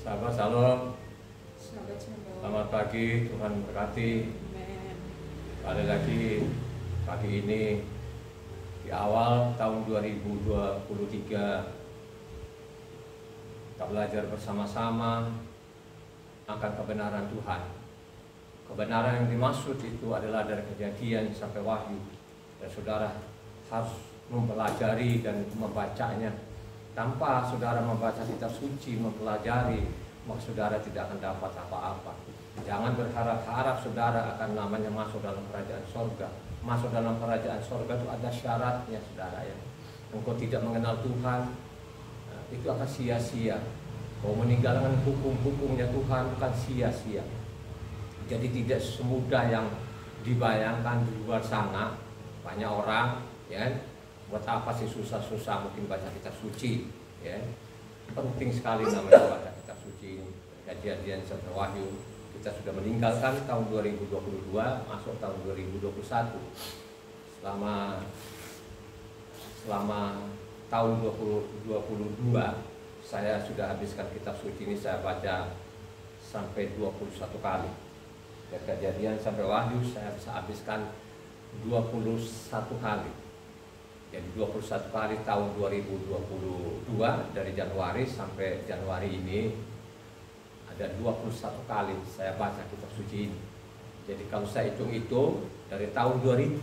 Sahabat Shalom, Shabbat Shalom. selamat pagi, Tuhan berkati. Amen. Kembali lagi pagi ini di awal tahun 2023 kita belajar bersama-sama akan kebenaran Tuhan. Kebenaran yang dimaksud itu adalah dari Kejadian sampai Wahyu, dan saudara harus mempelajari dan membacanya. Tanpa saudara membaca kitab suci, mempelajari, maka saudara tidak akan dapat apa-apa. Jangan berharap-harap saudara akan namanya masuk dalam kerajaan sorga. Masuk dalam kerajaan sorga itu ada syaratnya, saudara ya. Engkau tidak mengenal Tuhan, itu akan sia-sia. Kau meninggalkan hukum-hukumnya Tuhan akan sia-sia. Jadi tidak semudah yang dibayangkan di luar sana. Banyak orang ya, buat apa sih susah-susah mungkin baca kitab suci ya. Penting sekali namanya baca kitab suci ini. Kejadian sampai Wahyu kita sudah meninggalkan tahun 2022 masuk tahun 2021. Selama tahun 2022 saya sudah habiskan kitab suci ini, saya baca sampai 21 kali. Dari Kejadian sampai Wahyu saya bisa habiskan 21 kali. Jadi 21 kali tahun 2022, dari Januari sampai Januari ini ada 21 kali saya baca kitab suci ini. Jadi kalau saya hitung-hitung dari tahun 2000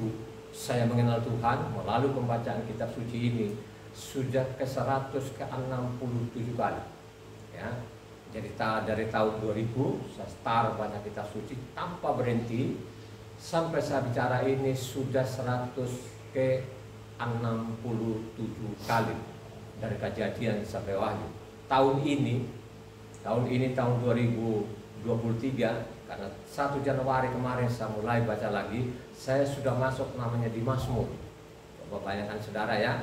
saya mengenal Tuhan melalui pembacaan kitab suci ini sudah ke 167 kali ya. Jadi dari tahun 2000 saya start baca kitab suci tanpa berhenti sampai saya bicara ini sudah 167 kali dari Kejadian sampai Wahyu. Tahun ini tahun 2023, karena 1 Januari kemarin saya mulai baca lagi, saya sudah masuk namanya di Mazmur. Coba bayangkan saudara ya.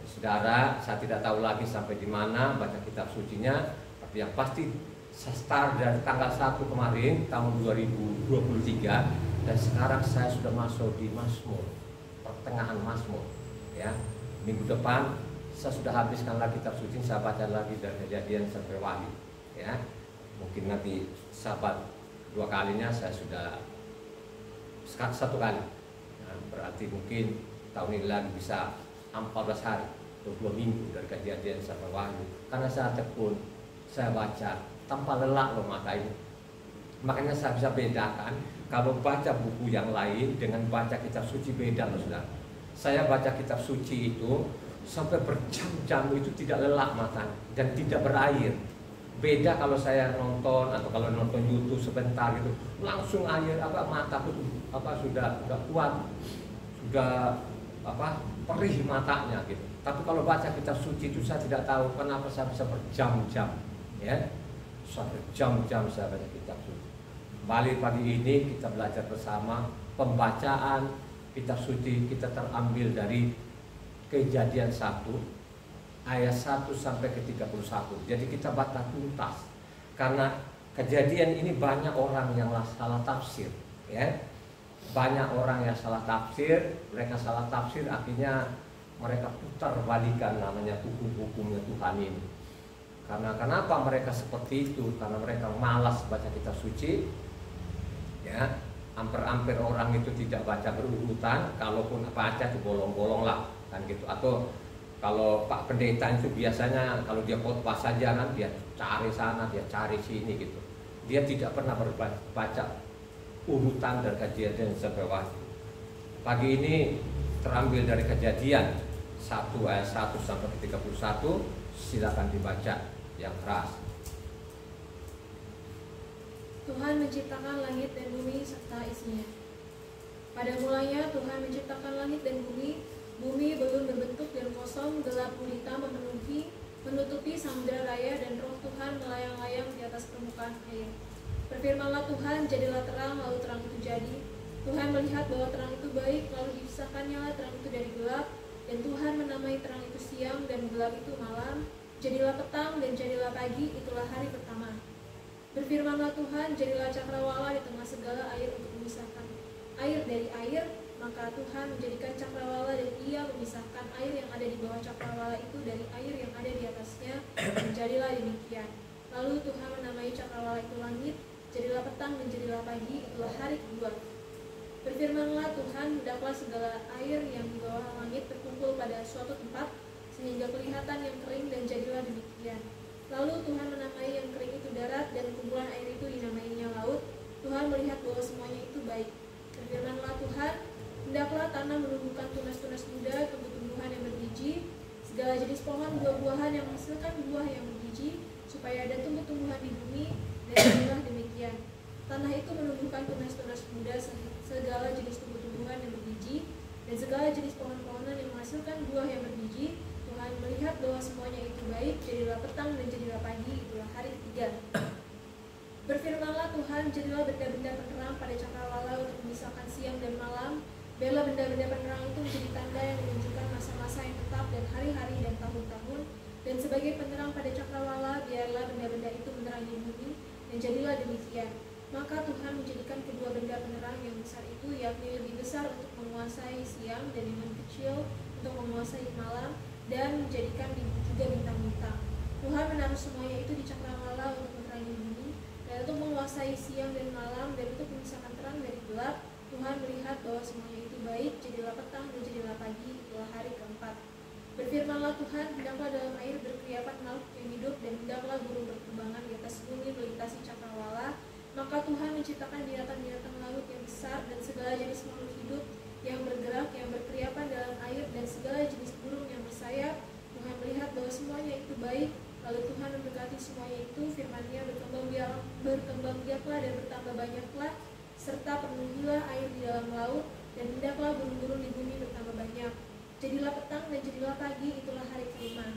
Saudara, saya tidak tahu lagi sampai di mana baca kitab sucinya, tapi yang pasti saya start dari tanggal 1 kemarin tahun 2023 dan sekarang saya sudah masuk di Mazmur, pertengahan Mazmur ya. Minggu depan saya sudah habiskan lagi kitab suci, saya baca lagi dari Kejadian sampai Wahyu ya. Mungkin nanti sahabat 2 kalinya saya sudah 1 kali nah, berarti mungkin tahun ini lagi bisa 14 hari atau 2 minggu dari Kejadian sampai Wahyu, karena saya tekun, saya baca tanpa lelah loh mata ini. Makanya saya bisa bedakan kalau baca buku yang lain dengan baca kitab suci, beda loh saudara. Saya baca kitab suci itu sampai berjam-jam itu tidak lelah mata dan tidak berair. Beda kalau saya nonton atau kalau nonton YouTube sebentar gitu, langsung air mataku sudah kuat, sudah perih matanya gitu. Tapi kalau baca kitab suci itu saya tidak tahu kenapa saya bisa berjam-jam ya. Sampai jam-jam saya baca kitab suci. Kembali pagi ini kita belajar bersama pembacaan kitab suci, kita terambil dari Kejadian 1 ayat 1 sampai ke 31. Jadi kita baca tuntas. Karena Kejadian ini banyak orang yang salah tafsir ya. Banyak orang yang salah tafsir, mereka salah tafsir akhirnya mereka putar balikan namanya hukum-hukumnya Tuhan ini. Karena kenapa mereka seperti itu? Karena mereka malas baca kitab suci ya. Hampir-hampir orang itu tidak baca berurutan, kalaupun baca itu bolong-bolong lah kan gitu. Atau kalau Pak Pendeta itu biasanya kalau dia khotbah saja kan dia cari sana, dia cari sini gitu. Dia tidak pernah baca urutan dari Kejadian sampai Wahyu. Pagi ini terambil dari Kejadian 1 ayat 1 sampai 31. Silakan dibaca yang keras. Tuhan menciptakan langit dan bumi serta isinya. Pada mulanya Tuhan menciptakan langit dan bumi. Bumi belum berbentuk dan kosong, gelap gulita menutupi samudera raya, dan roh Tuhan melayang-layang di atas permukaan air. Berfirmanlah Tuhan, jadilah terang, lalu terang itu jadi. Tuhan melihat bahwa terang itu baik, lalu dipisahkannya terang itu dari gelap, dan Tuhan menamai terang itu siang dan gelap itu malam. Jadilah petang dan jadilah pagi, itulah hari pertama. Berfirmanlah Tuhan, jadilah cakrawala di tengah segala air untuk memisahkan air dari air. Maka Tuhan menjadikan cakrawala dan ia memisahkan air yang ada di bawah cakrawala itu dari air yang ada di atasnya, dan jadilah demikian. Lalu Tuhan menamai cakrawala itu langit, jadilah petang dan jadilah pagi, itulah hari kedua. Berfirmanlah Tuhan, hendaklah segala air yang di bawah langit terkumpul pada suatu tempat, sehingga kelihatan yang kering, dan jadilah demikian. Lalu Tuhan menamai yang kering itu darat, dan kumpulan air itu dinamainya laut. Tuhan melihat bahwa semuanya itu baik. Berfirmanlah Tuhan, hendaklah tanah menumbuhkan tunas-tunas muda, tumbuh-tumbuhan yang berbiji, segala jenis pohon buah-buahan yang menghasilkan buah yang berbiji, supaya ada tumbuh-tumbuhan di bumi, dan jadilah demikian. Tanah itu menumbuhkan tunas-tunas muda, segala jenis tumbuh-tumbuhan yang berbiji, dan segala jenis pohon-pohonan yang menghasilkan buah yang berbiji. Tuhan melihat bahwa semuanya itu baik, jadilah petang dan jadilah pagi, itulah hari ketiga. Berfirmanlah Tuhan, jadilah benda-benda penerang pada cakrawala untuk memisahkan siang dan malam. Biarlah benda-benda penerang itu menjadi tanda yang menunjukkan masa-masa yang tetap dan hari-hari dan tahun-tahun. Dan sebagai penerang pada cakrawala, biarlah benda-benda itu menerangi bumi, dan jadilah demikian. Maka Tuhan menjadikan kedua benda penerang yang besar itu, yakni lebih besar untuk menguasai siang dan yang kecil untuk menguasai malam, dan menjadikan juga bintang-bintang. Tuhan menaruh semuanya itu di cakrawala untuk menerangi bumi, dan untuk menguasai siang dan malam, dan untuk memisahkan terang dari gelap. Tuhan melihat bahwa semuanya itu baik, jadilah petang dan jadilah pagi, itulah hari keempat. Berfirmanlah Tuhan, hendaklah dalam air berkeriapan makhluk yang hidup, dan hendaklah burung berterbangan di atas bumi melintasi cakrawala. Maka Tuhan menciptakan binatang-binatang laut yang besar, dan segala jenis makhluk hidup yang bergerak, yang berkeriapan dalam air, dan segala jenis burung yang bersayap. Tuhan melihat bahwa semuanya itu baik. Lalu Tuhan memberkati semuanya itu, firman-Nya, berkembang biaklah dan bertambah banyaklah, serta penuhilah air di dalam laut, dan hendaklah burung-burung di bumi bertambah banyak. Jadilah petang dan jadilah pagi, itulah hari kelima.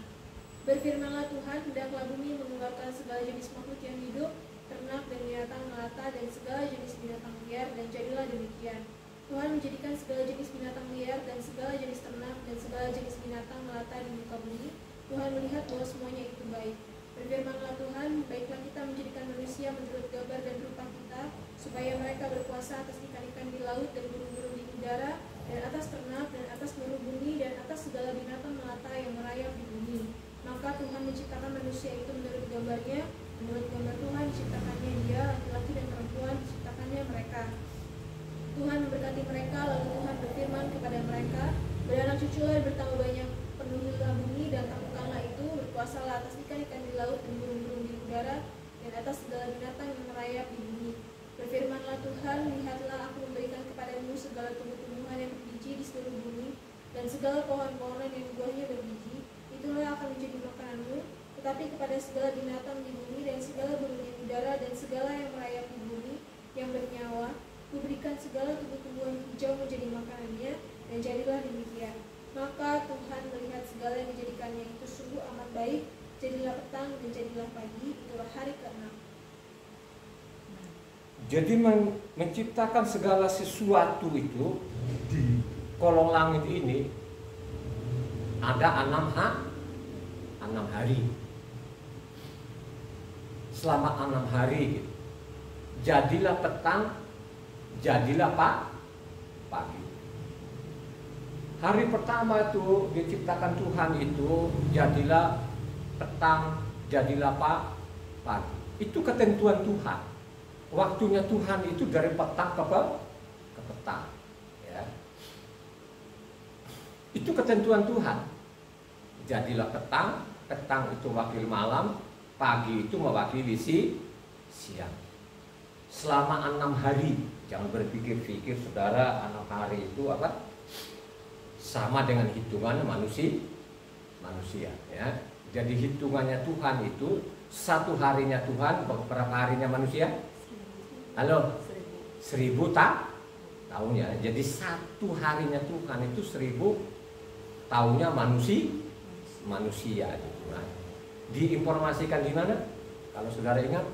Berfirmanlah Tuhan, hendaklah bumi mengeluarkan segala jenis makhluk yang hidup, ternak dan binatang melata, dan segala jenis binatang liar, dan jadilah demikian. Tuhan menjadikan segala jenis binatang liar dan segala jenis ternak dan segala jenis binatang melata di muka bumi. Tuhan melihat bahwa semuanya itu baik. Berfirmanlah Tuhan, baiklah kita menjadikan manusia menurut gambar dan rupa kita, supaya mereka berkuasa atas ikan-ikan di laut dan burung-burung di udara, dan atas ternak, dan atas seluruh bumi, dan atas segala binatang melata yang merayap di bumi. Maka Tuhan menciptakan manusia itu menurut gambar-Nya, menurut gambar Tuhan diciptakannya dia, laki-laki dan perempuan diciptakannya mereka. Tuhan memberkati mereka, lalu Tuhan berfirman kepada mereka, beranak cuculah bertambah banyak, penuhilah bumi dan taklukkanlah itu, berkuasalah atas ikan-ikan di laut dan burung-burung di udara, dan atas segala binatang yang merayap di bumi. Berfirmanlah Tuhan, lihatlah aku memberikan kepadamu segala tumbuh-tumbuhan yang berbiji di seluruh bumi, dan segala pohon-pohonan yang buahnya berbiji, itulah akan menjadi makananmu. Tetapi kepada segala binatang di bumi dan segala burung di udara dan segala yang merayap di bumi yang bernyawa, kuberikan segala tumbuh-tumbuhan hijau menjadi makanannya, dan jadilah demikian. Maka Tuhan melihat segala yang dijadikannya itu sungguh amat baik. Jadilah petang dan jadilah pagi, itulah hari ke-6. Jadi menciptakan segala sesuatu itu di kolong langit ini ada 6 hari. Selama 6 hari, jadilah petang, jadilah pagi. Hari pertama itu diciptakan Tuhan itu jadilah petang, jadilah pagi. Itu ketentuan Tuhan. Waktunya Tuhan itu dari petang ke petang. Ya. Itu ketentuan Tuhan. Jadilah petang, petang itu wakil malam, pagi itu mewakili siang. Selama 6 hari, jangan berpikir-pikir saudara 6 hari itu apa? Sama dengan hitungan manusia. Ya. Jadi hitungannya Tuhan itu 1 harinya Tuhan, berapa harinya manusia? Halo? 1000 tahunnya. Jadi 1 harinya Tuhan itu 1000 tahunnya manusia. Nah, diinformasikan di mana? Kalau saudara ingat,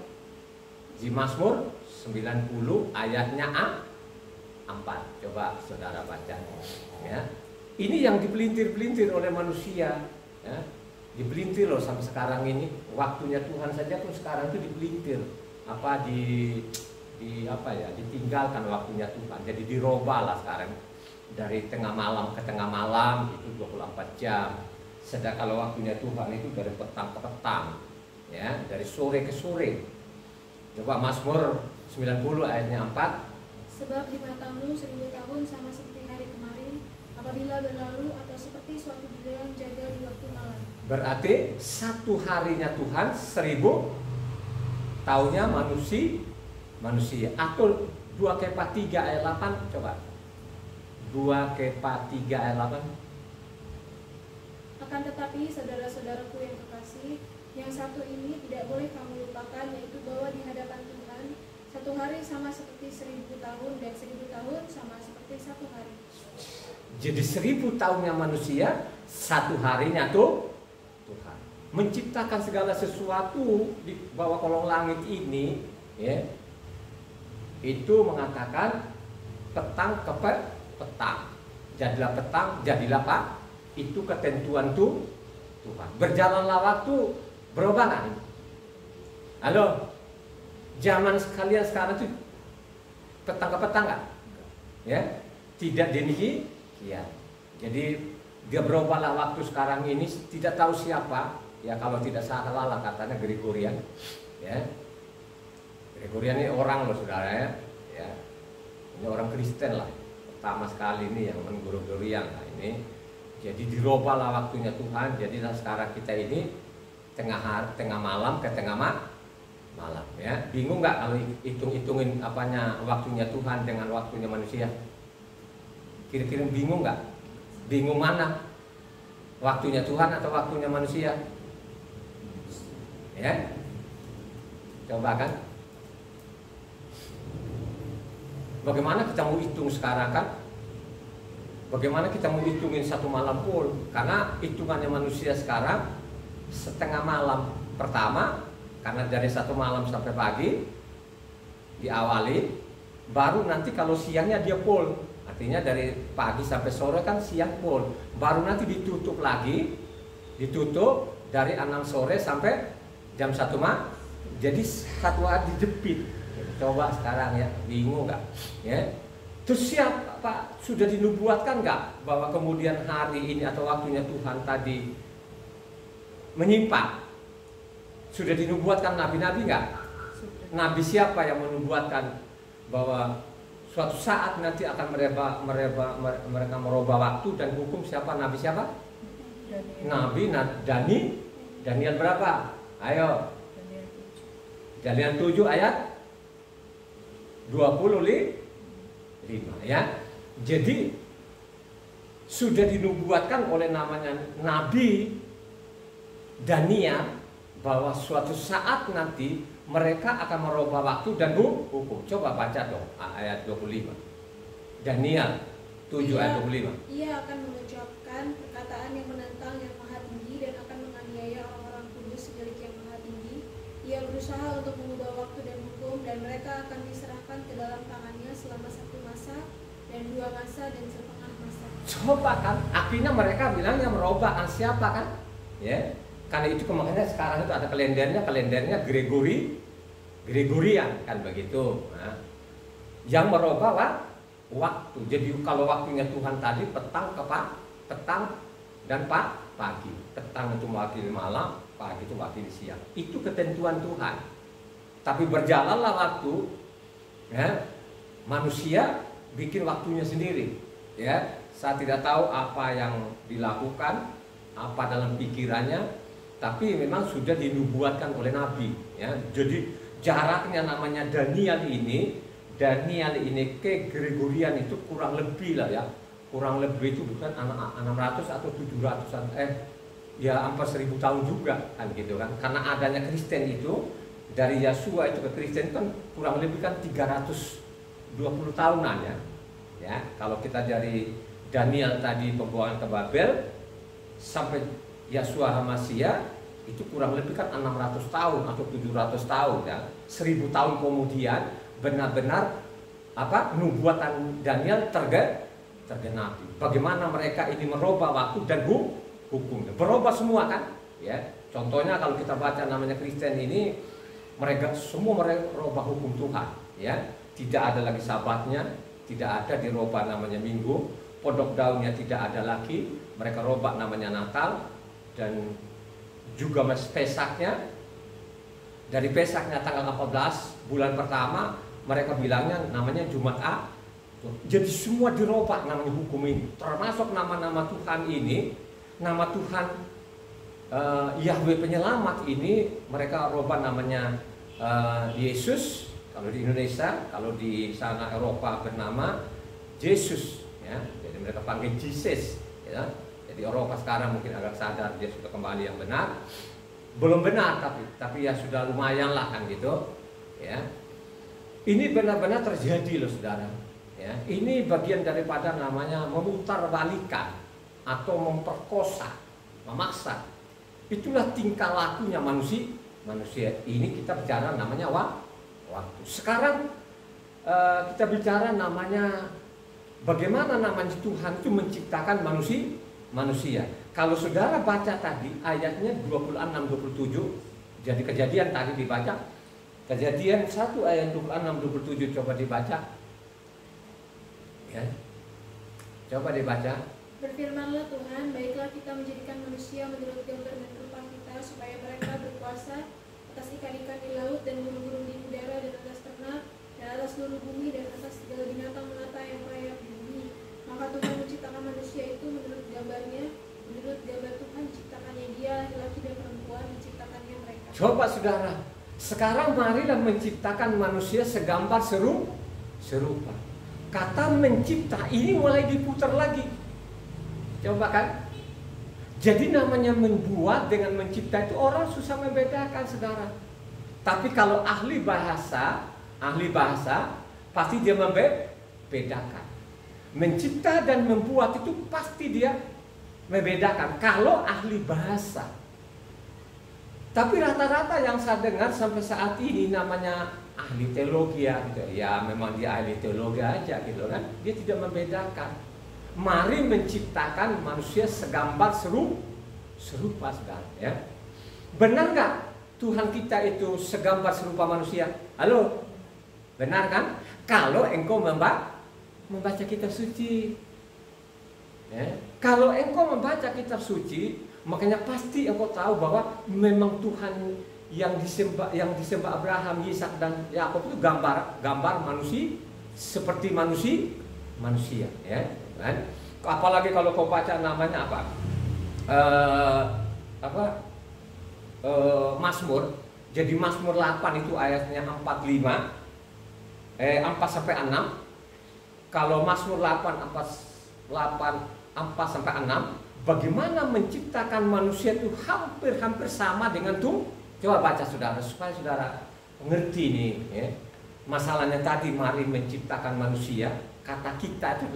di Mazmur 90 ayatnya 4. Coba saudara baca. Ya. Ini yang dipelintir-pelintir oleh manusia. Ya. Dipelintir loh sampai sekarang ini. Waktunya Tuhan saja pun sekarang itu dipelintir. Ditinggalkan waktunya Tuhan. Jadi dirubah lah sekarang. Dari tengah malam ke tengah malam itu 24 jam. Sedangkan kalau waktunya Tuhan itu dari petang ke petang. Ya. ya, dari sore ke sore. Coba Mazmur 90 ayatnya 4. Sebab di matamu 1000 tahun sama seperti hari kemarin, apabila berlalu, atau seperti suatu bulan jaga di waktu malam. Berarti satu harinya Tuhan 1000 tahunnya manusia. Atau 2 Kepa 3 ayat 8, coba 2 Kepa 3 ayat 8. Akan tetapi saudara-saudaraku yang kekasih, yang satu ini tidak boleh kamu lupakan, yaitu bahwa di hadapan Tuhan satu hari sama seperti 1000 tahun, dan 1000 tahun sama seperti satu hari. Jadi 1000 tahunnya manusia, satu harinya tuh Tuhan menciptakan segala sesuatu di bawah kolong langit ini, ya. Itu mengatakan petang ke petang, jadilah petang, jadilah pak. Itu ketentuan tuh Tuhan. Berjalanlah waktu, berubah nggak? Halo, zaman sekalian sekarang tuh petang ke petang nggak? Ya, tidak demikian. Jadi dia berubahlah waktu sekarang ini, tidak tahu siapa. Ya kalau tidak salah lah katanya Gregorian. Ya, Gregorian ini orang loh saudara ya. Ya, ini orang Kristen lah. Pertama sekali ini yang men-Gregorian lah ini. Jadi dirubahlah waktunya Tuhan. Jadi sekarang kita ini tengah malam ke tengah malam ya. Bingung nggak kalau hitung-hitungin apanya waktunya Tuhan dengan waktunya manusia? Kira-kira bingung nggak? Bingung mana? Waktunya Tuhan atau waktunya manusia? Ya, coba kan. Bagaimana kita mau hitung sekarang kan? Bagaimana kita mau hitungin satu malam pun? Karena hitungannya manusia sekarang setengah malam pertama, karena dari satu malam sampai pagi diawali, baru nanti kalau siangnya dia full. Artinya dari pagi sampai sore kan siang full. Baru nanti ditutup lagi, ditutup dari 6 sore sampai jam 1 malam. Jadi satu hari dijepit. Coba sekarang ya, bingung nggak? Ya. Terus siapa Pak? Sudah dinubuatkan nggak bahwa kemudian hari ini atau waktunya Tuhan tadi menyimpang? Sudah dinubuatkan nabi-nabi nggak? Nabi siapa yang menubuatkan bahwa suatu saat nanti akan mereka merubah waktu dan hukum? Siapa? Nabi siapa? Nabi Daniel berapa? Ayo. Daniel 7 ayat 25 ya. Jadi sudah dinubuatkan oleh namanya Nabi Daniel bahwa suatu saat nanti mereka akan merubah waktu dan hukum. Coba baca dong ayat 25. Daniel 7 ayat 25. Ia akan mengucapkan perkataan yang menentang yang maha tinggi dan akan menganiaya orang-orang kudus milik yang maha tinggi. Ia berusaha untuk mengubah waktu dan hukum, dan mereka akan diserahkan ke dalam tangannya selama 1 masa dan 2 masa dan setengah masa. Coba kan, akhirnya mereka bilangnya merubah siapa kan? Ya, karena itu makanya sekarang itu ada kalendernya Gregorian kan begitu. Nah, yang merubah waktu. Jadi kalau waktunya Tuhan tadi petang ke petang dan pagi. Petang itu mewakili malam, pagi itu mewakili siang. Itu ketentuan Tuhan. Tapi berjalanlah waktu, ya, manusia bikin waktunya sendiri. Ya, saya tidak tahu apa yang dilakukan, apa dalam pikirannya, tapi memang sudah dinubuatkan oleh Nabi. Ya, jadi jaraknya namanya Daniel ini ke Gregorian itu kurang lebih lah ya. Kurang lebih itu bukan 600 atau 700-an, ya hampir 1000 tahun juga kan gitu kan. Karena adanya Kristen itu dari Yesua itu ke Kristen kan kurang lebih kan 320 tahunan ya. Ya, kalau kita dari Daniel tadi pembuangan ke Babel sampai Yesua Hamasia itu kurang lebih kan 600 tahun atau 700 tahun ya. 1000 tahun kemudian benar-benar nubuatan Daniel tergenapi. Bagaimana mereka ini merubah waktu dan hukum. Berubah semua kan? Ya. Contohnya kalau kita baca namanya Kristen ini, mereka semua merubah hukum Tuhan, ya. Tidak ada lagi sabatnya, tidak ada dirubah namanya Minggu, pondok daunnya tidak ada lagi, mereka robah namanya Natal, dan juga Pesaknya Dari Peskahnya tanggal 14 bulan pertama, mereka bilangnya namanya Jumat A. Jadi semua dirubah namanya hukum ini, termasuk nama-nama Tuhan ini, nama Tuhan Yahweh penyelamat ini mereka rubah namanya Yesus kalau di Indonesia, kalau di sana Eropa bernama Yesus, ya. Jadi mereka panggil Jesus, ya. Jadi Eropa sekarang mungkin agak sadar dia sudah kembali yang benar, belum benar tapi ya sudah lumayan lah kan gitu, ya. Ini benar-benar terjadi loh saudara. Ya, ini bagian daripada namanya memutarbalikan atau memperkosa, memaksa. Itulah tingkah lakunya manusia. Ini kita bicara namanya waktu. Sekarang kita bicara namanya bagaimana namanya Tuhan itu menciptakan manusia. Kalau saudara baca tadi ayatnya 26-27, jadi Kejadian tadi dibaca. Kejadian 1 ayat 26-27 coba dibaca. Ya. Coba dibaca. Berfirmanlah Tuhan, baiklah kita menjadikan manusia menurut gambar dan rupa kita, supaya mereka berkuasa atas ikan-ikan di laut dan burung-burung di udara dan atas ternak dan atas seluruh bumi dan atas segala binatang melata yang merayap di bumi. Maka Tuhan menciptakan manusia itu menurut gambarnya, menurut gambar Tuhan ciptakannya dia, laki-laki dan perempuan diciptakannya mereka. Coba saudara, sekarang marilah menciptakan manusia segambar serupa. Kata mencipta ini mulai diputar lagi. Coba kan? Jadi namanya membuat dengan mencipta itu orang susah membedakan saudara. Tapi kalau ahli bahasa pasti dia membedakan. Mencipta dan membuat itu pasti dia membedakan kalau ahli bahasa. Tapi rata-rata yang saya dengar sampai saat ini namanya ahli teologi ya, gitu. Ya memang dia ahli teologi aja gitu kan. Dia tidak membedakan. Mari menciptakan manusia segambar serupa saudara, ya. Benar nggak Tuhan kita itu segambar serupa manusia? Halo, benar kan? Kalau engkau membaca kitab suci, ya. Kalau engkau membaca kitab suci, makanya pasti engkau tahu bahwa memang Tuhan yang disembah Abraham, Ishak dan Yakub itu gambar manusia seperti manusia, ya kan? Apalagi kalau kau baca namanya Mazmur. Jadi Mazmur 8 itu ayatnya 4 sampai 6. Kalau Mazmur 8 sampai 6, bagaimana menciptakan manusia itu hampir sama dengan Tuhan. Coba baca saudara supaya saudara mengerti nih, ya. Masalahnya tadi mari menciptakan manusia, kata kita itu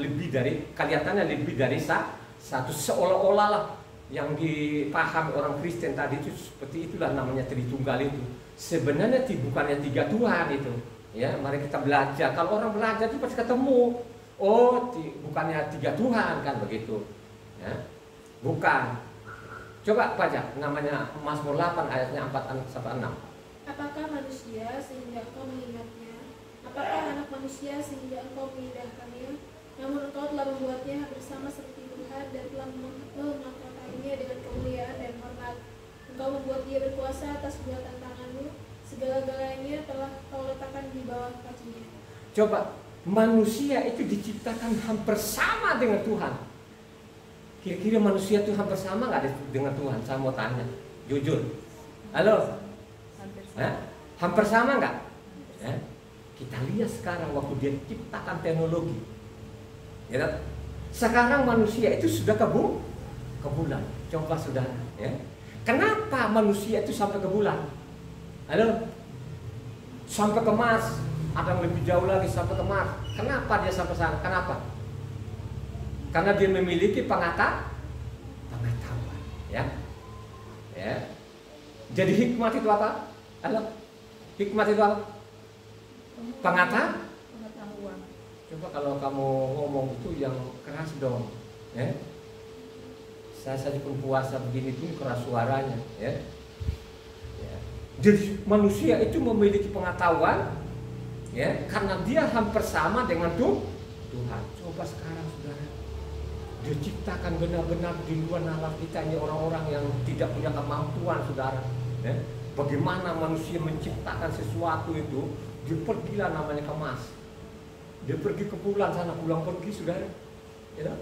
kelihatannya lebih dari satu, seolah-olah lah yang dipahami orang Kristen tadi itu seperti itulah namanya Tritunggal itu. Sebenarnya bukannya 3 Tuhan itu, ya. Mari kita belajar. Kalau orang belajar itu pasti ketemu. Oh, bukannya 3 Tuhan kan begitu, ya. Bukan. Coba baca namanya Mazmur 8 ayatnya 4 sampai 6. Apakah manusia sehingga engkau mengingatnya? Apakah anak manusia sehingga engkau mengindahkannya? Namun engkau telah membuatnya bersama seperti Tuhan dan telah memahkotainya dengan kemuliaan dan hormat. Engkau membuat dia berkuasa atas buatan tanganmu. Segala-galanya telah kau letakkan di bawah kakinya. Coba, manusia itu diciptakan hampir sama dengan Tuhan. Kira-kira manusia itu hampir sama nggak dengan Tuhan? Saya mau tanya, jujur. Halo? Hampir sama nggak? Ya? Kita lihat sekarang waktu dia ciptakan teknologi, ya. Sekarang manusia itu sudah ke bulan. Coba saudara, ya. Kenapa manusia itu sampai ke bulan? Halo? Sampai ke Mars. Ada yang lebih jauh lagi sampai ke Mars. Kenapa dia sampai sana? Kenapa? Karena dia memiliki pengetahuan, ya. Ya. Jadi hikmat itu apa? Halo? Hikmat itu apa? Pengetahuan. Coba kalau kamu ngomong itu yang keras dong, ya. Saya saja pun puasa begini pun keras suaranya, ya. Ya. Jadi manusia itu memiliki pengetahuan, ya, karena dia hampir sama dengan Tuhan. Coba sekarang saudara, dia ciptakan benar-benar di luar nalar kita ini orang-orang yang tidak punya kemampuan saudara, ya. Bagaimana manusia menciptakan sesuatu itu, dia pergilah namanya ke Mars. Dia pergi ke bulan sana, pulang pergi, saudara. Ya.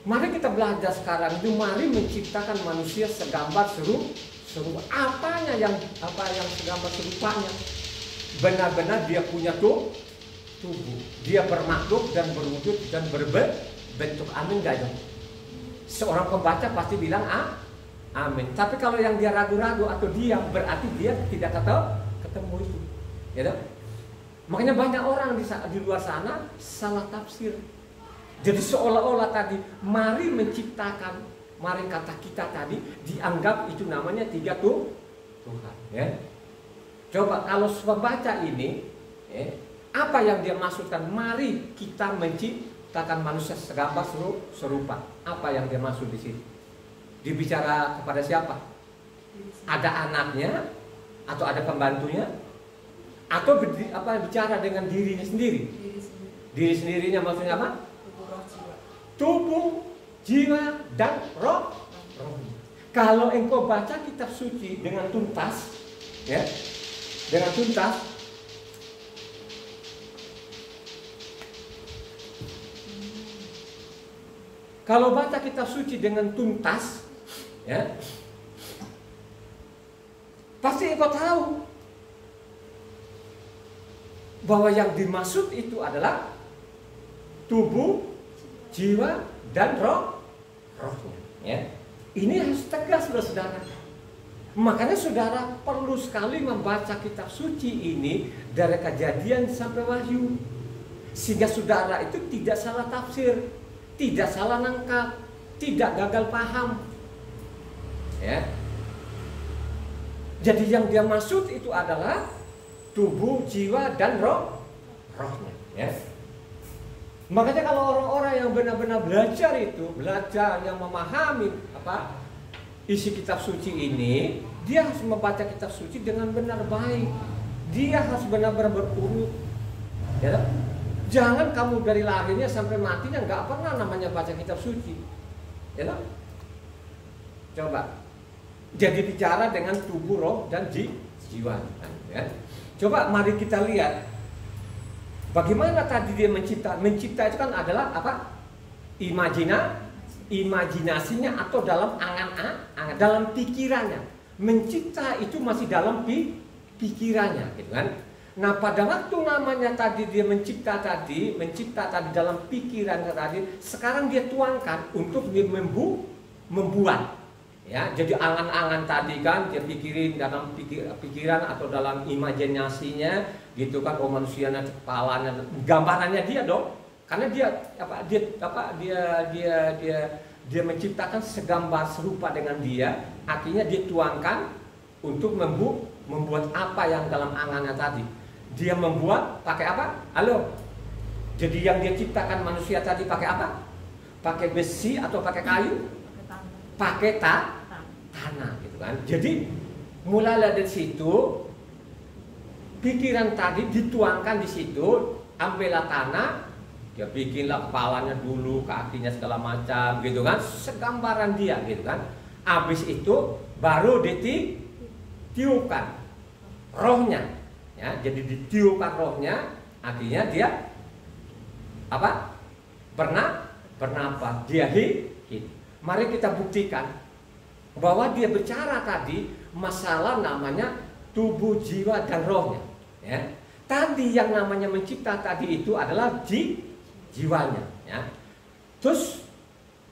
Mari kita belajar sekarang itu, mari menciptakan manusia segambar serupa. Apa yang segambar serupanya? Benar-benar dia punya tubuh. Dia bermakhluk dan berwujud dan berbentuk. Amin gak dong? Seorang pembaca pasti bilang amin. Tapi kalau yang dia ragu-ragu atau diam, berarti dia tidak ketemu itu. Ya dong? Makanya banyak orang di luar sana salah tafsir. Jadi seolah-olah tadi, mari menciptakan, mari kata kita tadi dianggap itu namanya tiga Tuhan. Ya. Coba kalau pembaca ini, apa yang dia maksudkan? Mari kita menciptakan manusia segambar serupa. Apa yang dia maksud di sini? Dibicara kepada siapa? Ada anaknya atau ada pembantunya? Atau bicara dengan dirinya sendiri? Diri sendirinya maksudnya apa? Tubuh, jiwa, dan roh. Kalau engkau baca kitab suci dengan tuntas, ya, dengan tuntas, kalau baca kitab suci dengan tuntas, ya, pasti engkau tahu bahwa yang dimaksud itu adalah tubuh, jiwa, dan rohnya. Ya. Ini harus tegas, saudara. Makanya saudara perlu sekali membaca kitab suci ini dari Kejadian sampai Wahyu, sehingga saudara itu tidak salah tafsir, tidak salah nangkap, tidak gagal paham. Ya. Jadi yang dia maksud itu adalah tubuh, jiwa, dan rohnya. Ya. Makanya kalau orang-orang yang benar-benar belajar yang memahami isi kitab suci ini, dia harus membaca kitab suci dengan benar baik. Dia harus benar-benar berurut. Ya. Jangan kamu dari lahirnya sampai matinya nggak pernah namanya baca kitab suci. Ya. Coba. Jadi bicara dengan tubuh, roh, dan jiwa. Ya. Coba mari kita lihat bagaimana tadi dia mencipta. Mencipta itu kan adalah apa? Imajinasinya atau dalam angan-angan, dalam pikirannya. Mencipta itu masih dalam pikirannya, gitu kan? Nah, pada waktu namanya tadi dia mencipta tadi dalam pikiran tadi, sekarang dia tuangkan untuk dia membuat. Ya, jadi angan-angan tadi kan dia pikirin dalam pikiran atau dalam imajinasinya, gitu kan? Oh, manusianya kepalanya, gambarannya dia dong, karena dia menciptakan segambar serupa dengan dia, artinya dia tuangkan untuk membuat apa yang dalam angannya tadi. Dia membuat pakai apa? Halo. Jadi yang dia ciptakan manusia tadi pakai apa? Pakai besi atau pakai kayu? Pakai tanah, gitu kan. Jadi mulai dari situ pikiran tadi dituangkan di situ, ambillah tanah, dia bikinlah kepalanya dulu, kakinya segala macam, gitu kan. Segambaran dia, gitu kan. Habis itu baru ditiupkan rohnya, ya. Jadi ditiupkan rohnya, artinya dia apa? Bernapas, dia hidup. Mari kita buktikan bahwa dia bicara tadi masalah namanya tubuh, jiwa, dan rohnya. Ya. Tadi yang namanya mencipta tadi itu adalah jiwanya. Ya. Terus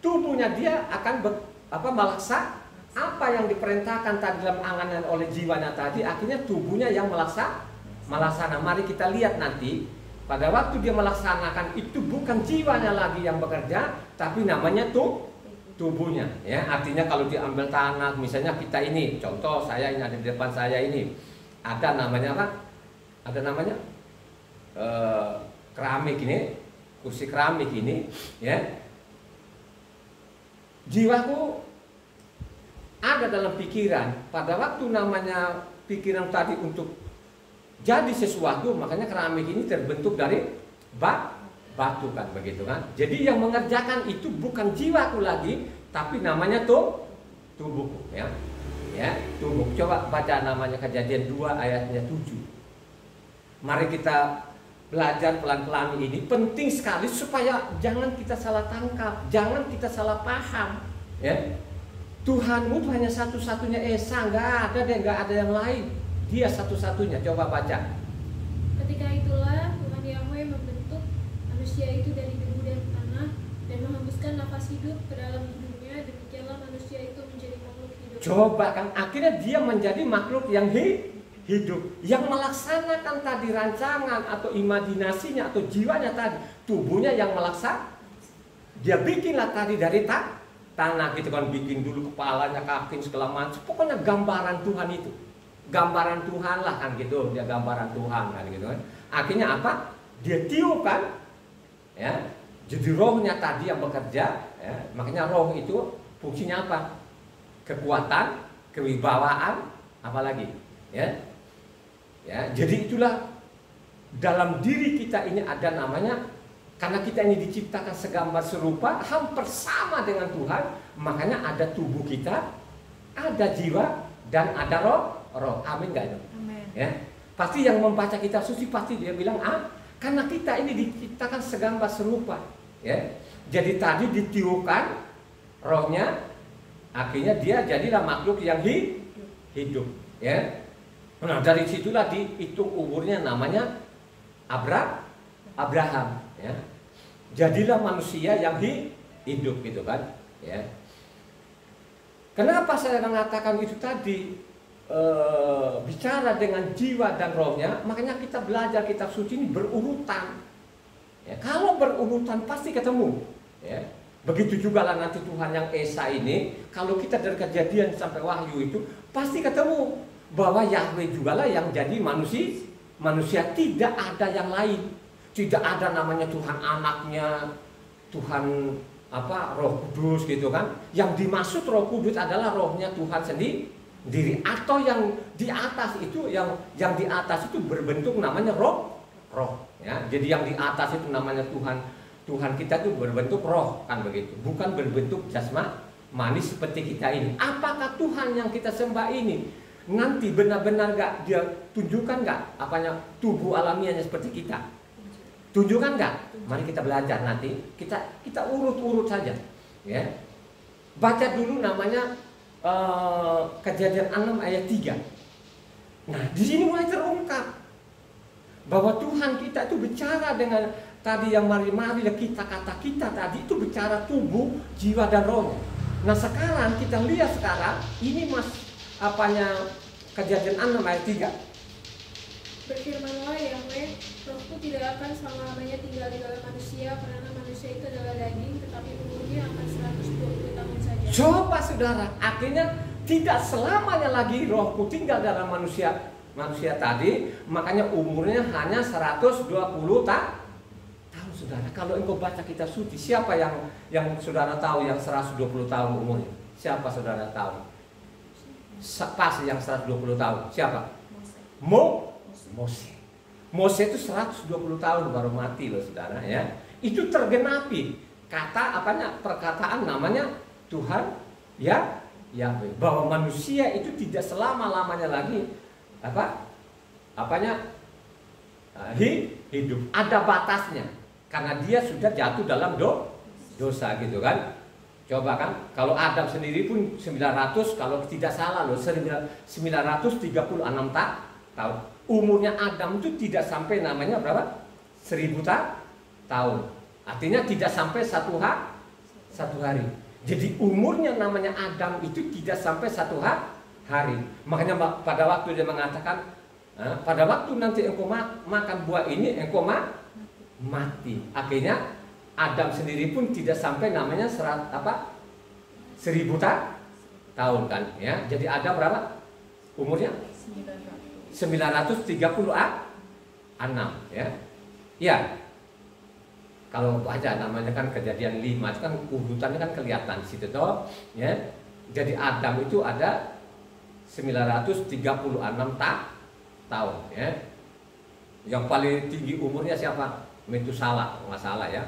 tubuhnya dia akan melaksa apa yang diperintahkan tadi dalam angan oleh jiwanya tadi. Akhirnya tubuhnya yang melaksana. Mari kita lihat nanti pada waktu dia melaksanakan itu bukan jiwanya lagi yang bekerja, tapi namanya tubuhnya, ya. Artinya kalau diambil tanah, misalnya kita ini, contoh saya ini ada di depan saya ini, ada namanya apa? Ada namanya keramik ini, kursi keramik ini, ya. Jiwaku ada dalam pikiran. Pada waktu namanya pikiran tadi untuk jadi sesuatu, makanya keramik ini terbentuk dari batu kan, begitu kan. Jadi yang mengerjakan itu bukan jiwaku lagi, tapi namanya tubuhku, ya. Ya, tubuh. Coba baca namanya Kejadian 2 ayatnya 7. Mari kita belajar pelan-pelan ini, penting sekali supaya jangan kita salah tangkap, jangan kita salah paham. Ya, Tuhanmu hanya satu-satunya Esa, nggak ada yang lain. Dia satu-satunya. Coba baca. Ketika itulah Tuhan Yahweh membentuk manusia itu dari debu dan tanah dan menghembuskan nafas hidup ke dalam hidungnya. Demikianlah manusia itu menjadi makhluk hidup. Coba kan, akhirnya dia menjadi makhluk yang hidup, yang melaksanakan tadi rancangan atau imajinasinya atau jiwanya tadi, tubuhnya yang melaksanakan. Dia bikinlah tadi dari tanah gitu kan, bikin dulu kepalanya, kaki, segala macam. Pokoknya gambaran Tuhan itu, gambaran Tuhan lah kan gitu, dia gambaran Tuhan kan gitu kan. Akhirnya apa? Dia tiupkan, ya. Jadi rohnya tadi yang bekerja, ya. Makanya roh itu fungsinya apa? Kekuatan, kewibawaan, apalagi, ya. Ya, jadi itulah dalam diri kita ini ada namanya, karena kita ini diciptakan segambar serupa, hampir sama dengan Tuhan, makanya ada tubuh kita, ada jiwa, dan ada roh. Amin nggak itu? Amin. Ya, pasti yang membaca kitab suci pasti dia bilang karena kita ini diciptakan segambar serupa. Ya, jadi tadi ditiupkan rohnya, akhirnya dia jadilah makhluk yang hidup. Ya. Nah, dari situlah dihitung umurnya namanya Abraham, ya. Jadilah manusia yang hidup gitu kan, ya. Kenapa saya mengatakan itu tadi? Bicara dengan jiwa dan rohnya, makanya kita belajar kitab suci ini berurutan. Ya, kalau berurutan pasti ketemu, ya. Begitu juga lah nanti Tuhan yang Esa ini, kalau kita dari Kejadian sampai Wahyu itu pasti ketemu bahwa Yahweh juga lah yang jadi manusia, tidak ada yang lain, tidak ada namanya Tuhan anaknya, Tuhan Roh Kudus gitu kan. Yang dimaksud Roh Kudus adalah rohnya Tuhan sendiri, atau yang di atas itu, yang di atas itu berbentuk namanya roh, ya. Jadi yang di atas itu namanya Tuhan kita itu berbentuk roh kan begitu, bukan berbentuk jasmani seperti kita ini. Apakah Tuhan yang kita sembah ini nanti benar-benar gak dia tunjukkan gak tubuh alamiahnya seperti kita? Tunjukkan gak? Mari kita belajar nanti. Kita urut-urut saja, ya. Baca dulu namanya Kejadian 6 ayat 3. Nah, di sini mulai terungkap bahwa Tuhan kita itu bicara dengan tadi yang mari-mari kita kata kita tadi itu bicara tubuh, jiwa dan rohnya. Nah, sekarang kita lihat ini Kejadian 6 ayat 3. Berfirmanlah Yahweh, rohku tidak akan selama-lamanya tinggal di dalam manusia, karena manusia itu adalah daging, tetapi umurnya akan 120 tahun saja. Coba saudara, akhirnya tidak selamanya lagi rohku tinggal dalam manusia tadi, makanya umurnya hanya 120 tahun. Saudara, kalau engkau baca kitab suci, siapa yang saudara tahu yang 120 tahun umurnya? Siapa saudara tahu? Pas yang 120 tahun. Siapa? Mose itu 120 tahun baru mati loh saudara, ya. Itu tergenapi perkataan namanya Tuhan Yahweh, bahwa manusia itu tidak selama-lamanya lagi hidup. Ada batasnya karena dia sudah jatuh dalam dosa gitu kan. Coba kan, kalau Adam sendiri pun 900, kalau tidak salah loh, 936 tahun. Umurnya Adam itu tidak sampai namanya berapa? 1000 tahun. Artinya tidak sampai satu hari. Jadi umurnya namanya Adam itu tidak sampai satu hari. Makanya pada waktu dia mengatakan, pada waktu nanti engkau makan buah ini, engkau mati. Akhirnya Adam sendiri pun tidak sampai namanya 1000 tahun kan, ya. Jadi Adam berapa umurnya? 936, ya. Ya. Kalau baca namanya kan Kejadian 5 itu kan urutannya kan kelihatan di situ toh, ya. Jadi Adam itu ada 936 tahun, ya. Yang paling tinggi umurnya siapa? Metusalah, nggak salah ya.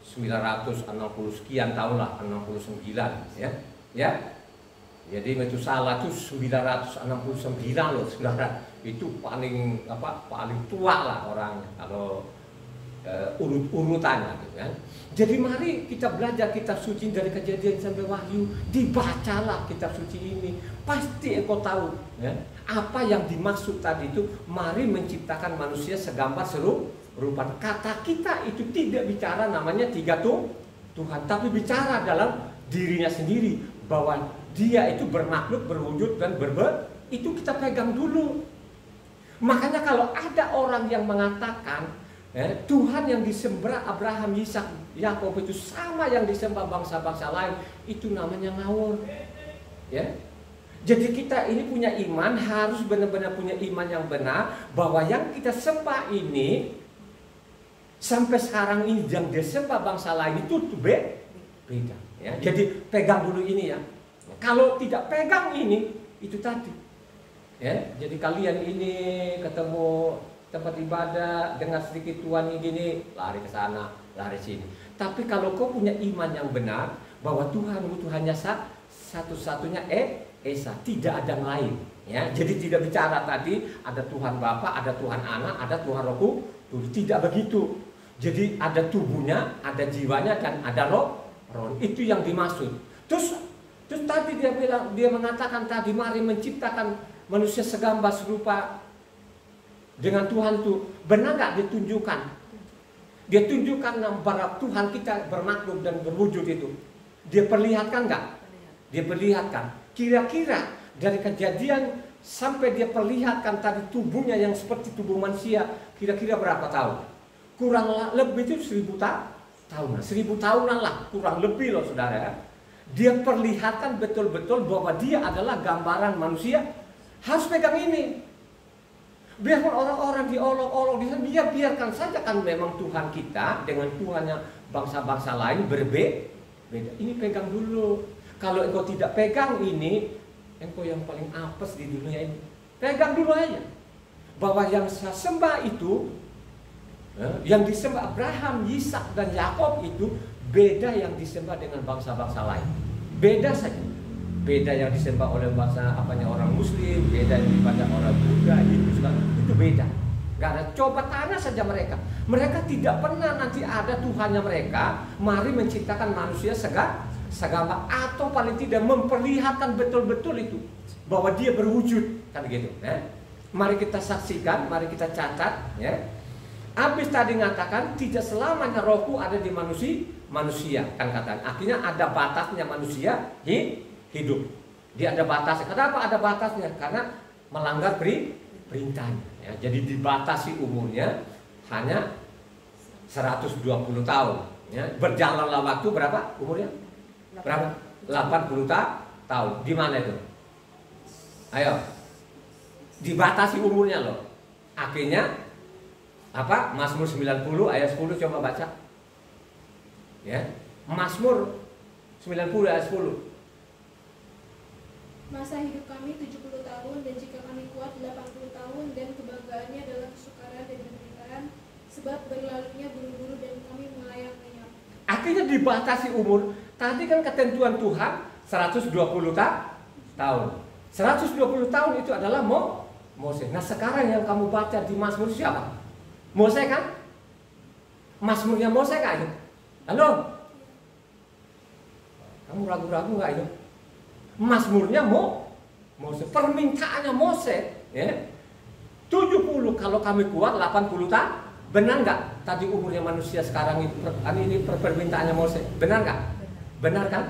960 sekian tahun lah, 69 ya. Ya. Jadi Metusalah itu 969 loh saudara. Itu paling paling tua lah orangnya kalau urut-urutannya gitu kan. Jadi mari kita belajar kitab suci dari Kejadian sampai Wahyu, dibacalah kitab suci ini. Pasti engkau tahu ya, apa yang dimaksud tadi itu, mari menciptakan manusia segambar serupa. Kata kita itu tidak bicara namanya tiga Tuhan, tapi bicara dalam dirinya sendiri bahwa dia itu bermakhluk, berwujud dan itu kita pegang dulu. Makanya kalau ada orang yang mengatakan Tuhan yang disembah Abraham, Ishak, Yakub itu sama yang disembah bangsa-bangsa lain, itu namanya ngawur. Ya. Jadi kita ini punya iman, harus benar-benar punya iman yang benar bahwa yang kita sembah ini sampai sekarang ini yang disembah bangsa lain itu beda. Ya. Jadi pegang dulu ini ya. Kalau tidak pegang ini, itu tadi. Ya, jadi kalian ini ketemu tempat ibadah dengan sedikit Tuhan ini gini, lari ke sana, lari sini. Tapi kalau kau punya iman yang benar bahwa Tuhan itu hanya satu-satunya Esa, tidak ada yang lain. Ya, jadi tidak bicara tadi ada Tuhan Bapa, ada Tuhan Anak, ada Tuhan Roh Kudus. Tidak begitu. Jadi ada tubuhnya, ada jiwanya dan ada roh. Itu yang dimaksud. Terus tadi dia mengatakan tadi mari menciptakan manusia segambar serupa dengan Tuhan itu. Benar nggak ditunjukkan? Dia tunjukkan bahwa Tuhan kita bermakhluk dan berwujud itu. Dia perlihatkan nggak? Dia perlihatkan. Kira-kira dari Kejadian sampai dia perlihatkan tadi tubuhnya yang seperti tubuh manusia, kira-kira berapa tahun? Kurang lebih itu 1000 tahunan. 1000 tahunan lah, kurang lebih loh saudara. Dia perlihatkan betul-betul bahwa dia adalah gambaran manusia. Harus pegang ini. Biarpun orang-orang diolok-olok, dia biarkan saja, kan memang Tuhan kita dengan Tuhannya bangsa-bangsa lain berbeda. Ini pegang dulu. Kalau engkau tidak pegang ini, engkau yang paling apes di dunia ini. Pegang dulu aja. Bahwa yang saya sembah itu, yang disembah Abraham, Ishak dan Yakub itu beda yang disembah dengan bangsa-bangsa lain. Beda saja. Beda yang disembah oleh bangsa orang Muslim, beda yang disembah orang Buddha, itu beda. Gak ada. Coba tanya saja mereka. Mereka tidak pernah nanti ada Tuhannya mereka. Mari menciptakan manusia segambar atau paling tidak memperlihatkan betul-betul itu bahwa dia berwujud, kan gitu. Mari kita saksikan, mari kita catat. Ya. Habis tadi mengatakan tidak selamanya rohku ada di manusia, kan katanya. Akhirnya ada batasnya manusia hidup. Dia ada batasnya. Kenapa ada batasnya? Karena melanggar perintahnya. Ya, jadi dibatasi umurnya hanya 120 tahun. Ya, berjalanlah waktu berapa umurnya? Berapa? 80 tahun. Di mana itu? Ayo. Dibatasi umurnya loh. Akhirnya Mazmur 90 ayat 10 coba baca. Ya. Mazmur 90 ayat 10. Masa hidup kami 70 tahun dan jika kami kuat 80 tahun dan kebanggaannya adalah kesukaran dan penderitaan sebab berlalunya buru-buru dan kami melayang-layang. Akhirnya dibatasi umur. Tadi kan ketentuan Tuhan 120 tahun. 120 tahun itu adalah Mose. Nah sekarang yang kamu baca di Mazmur siapa? Mose kan? Mazmurnya Mose kan? Halo? Kamu ragu-ragu gak itu? Mazmurnya Mose. Permintaannya Mose ya? 70 kalau kami kuat 80 tahun. Benar nggak? Tadi umurnya manusia sekarang ini permintaannya Mose. Benar nggak? Benar kan?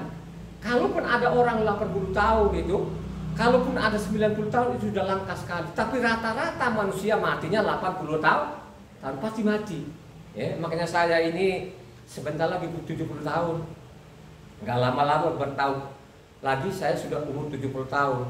Kalaupun ada orang 80 tahun itu, kalaupun ada 90 tahun itu sudah langka sekali. Tapi rata-rata manusia matinya 80 tahun pasti mati. Ya, makanya saya ini sebentar lagi 70 tahun. Nggak lama-lama bertahun lagi saya sudah umur 70 tahun.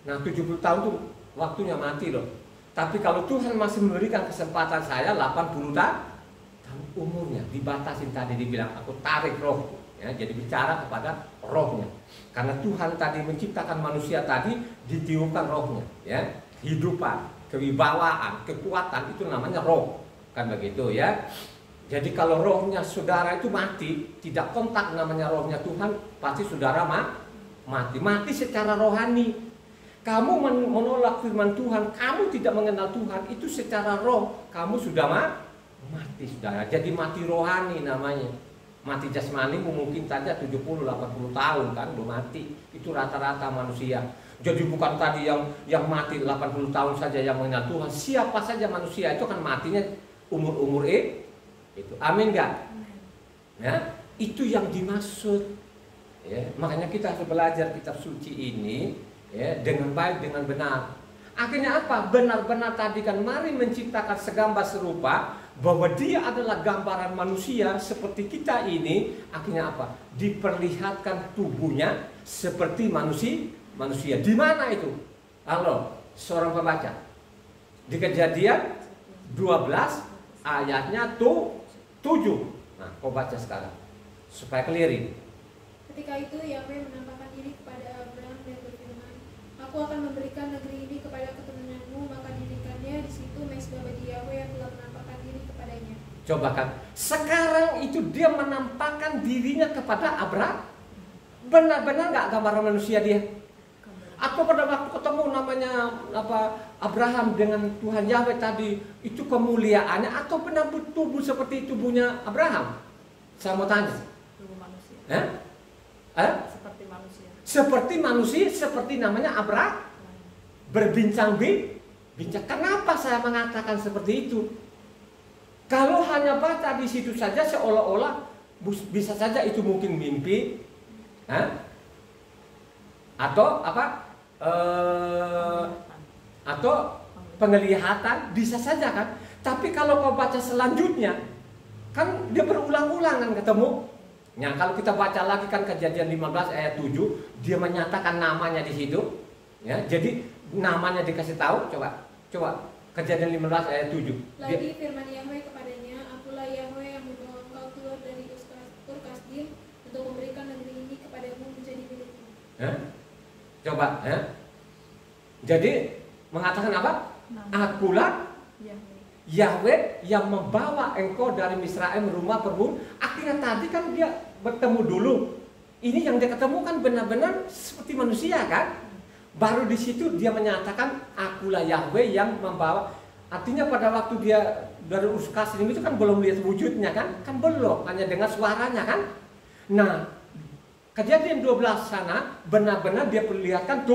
Nah 70 tahun itu waktunya mati loh. Tapi kalau Tuhan masih memberikan kesempatan saya 80 tahun umurnya, dibatasin tadi dibilang aku tarik rohku. Ya, jadi bicara kepada rohnya. Karena Tuhan tadi menciptakan manusia tadi ditiupkan rohnya, ya. Hidupan, kewibawaan, kekuatan itu namanya roh. Kan begitu ya. Jadi kalau rohnya saudara itu mati, tidak kontak namanya rohnya Tuhan, pasti saudara mati. Mati secara rohani. Kamu menolak firman Tuhan, kamu tidak mengenal Tuhan, itu secara roh kamu sudah mati, saudara. Jadi mati rohani namanya. Mati jasmani mungkin saja 70-80 tahun kan belum mati. Itu rata-rata manusia. Jadi bukan tadi yang mati 80 tahun saja yang mengenal Tuhan. Siapa saja manusia itu kan matinya umur-umur itu. Amin enggak? Ya, itu yang dimaksud. Ya, makanya kita harus belajar kitab suci ini ya, dengan baik, dengan benar. Akhirnya apa? Benar-benar tadi kan mari menciptakan segambar serupa, bahwa dia adalah gambaran manusia seperti kita ini. Akhirnya apa? Diperlihatkan tubuhnya seperti manusia. Di mana itu? Halo, seorang pembaca. Di Kejadian 12 ayatnya 7. Nah, kau baca sekarang supaya kelirin. Ketika itu Yahweh menampakkan diri kepada Abraham dan berfirman, Aku akan memberikan negeri ini kepada keturunanmu, maka dirikannya di situ mezbah bagi Yahweh yang telah menampakkan diri kepadanya. Coba kan, sekarang itu dia menampakkan dirinya kepada Abraham. Benar-benar nggak gambaran manusia dia? Atau pada waktu ketemu namanya Abraham dengan Tuhan Yahweh tadi, itu kemuliaannya atau benar tubuh seperti tubuhnya Abraham? Saya mau tanya. Tubuh manusia. Seperti manusia. Seperti manusia, seperti namanya Abraham. Berbincang. Kenapa saya mengatakan seperti itu? Kalau hanya baca di situ saja seolah-olah bisa saja itu mungkin mimpi, atau apa? Atau penglihatan, bisa saja kan. Tapi kalau kau baca selanjutnya, kan dia berulang-ulang kan ketemu. Nah, kalau kita baca lagi kan Kejadian 15 ayat 7, dia menyatakan namanya di situ. Ya, jadi namanya dikasih tahu. Coba Kejadian 15 ayat 7. Lagi firman Yahweh kepadanya, Akulah Yahweh yang membawa engkau keluar dari Ur Kasdim untuk memberikan negeri ini kepadamu menjadi milikmu. Coba, jadi mengatakan apa? Akulah Yahweh yang membawa engkau dari Misraim rumah perbudakan. Akhirnya tadi kan dia bertemu dulu. Ini yang dia ketemu kan benar-benar seperti manusia kan? Baru di situ dia menyatakan akulah Yahweh yang membawa. Artinya pada waktu dia dari Ur Kasdim itu kan belum lihat wujudnya kan? Kan belum, hanya dengar suaranya kan? Nah, Kejadian 12 sana benar-benar dia perlihatkan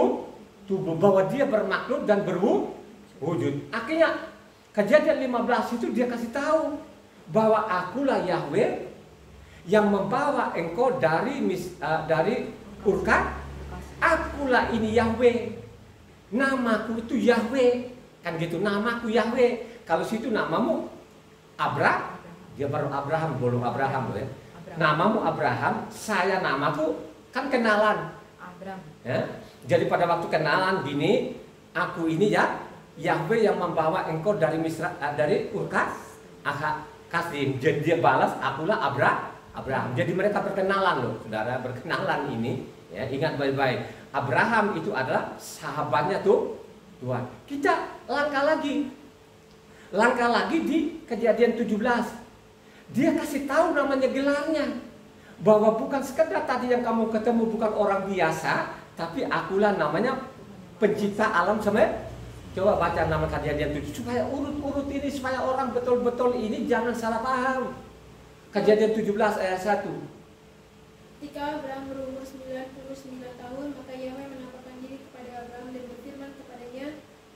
tubuh bahwa dia bermakhluk dan berwujud. Akhirnya Kejadian 15 itu dia kasih tahu bahwa akulah Yahweh yang membawa engkau dari Ur Kasdim. Akulah ini Yahweh. Namaku itu Yahweh. Kan gitu, namaku Yahweh. Kalau situ namamu Abraham, dia baru Abraham, belum Abraham ya. Namamu Abraham, saya namaku kan kenalan. Abraham. Ya? Jadi pada waktu kenalan gini, aku ini ya Yahweh yang membawa engkau dari Ur Kasdim. Jadi dia balas, akulah Abraham. Jadi mereka berkenalan loh, saudara, berkenalan ini. Ya, ingat baik-baik. Abraham itu adalah sahabatnya Tuhan. Kita langkah lagi di Kejadian 17. Dia kasih tahu namanya gelarnya, bahwa bukan sekedar tadi yang kamu ketemu bukan orang biasa, tapi akulah namanya pencipta alam semesta. Coba baca nama Kejadian 7 supaya urut-urut ini, supaya orang betul-betul ini jangan salah paham. Kejadian 17 ayat 1. Ketika Abraham berumur 99 tahun, maka Yahweh menampakkan diri kepada Abraham dan berfirman kepadanya,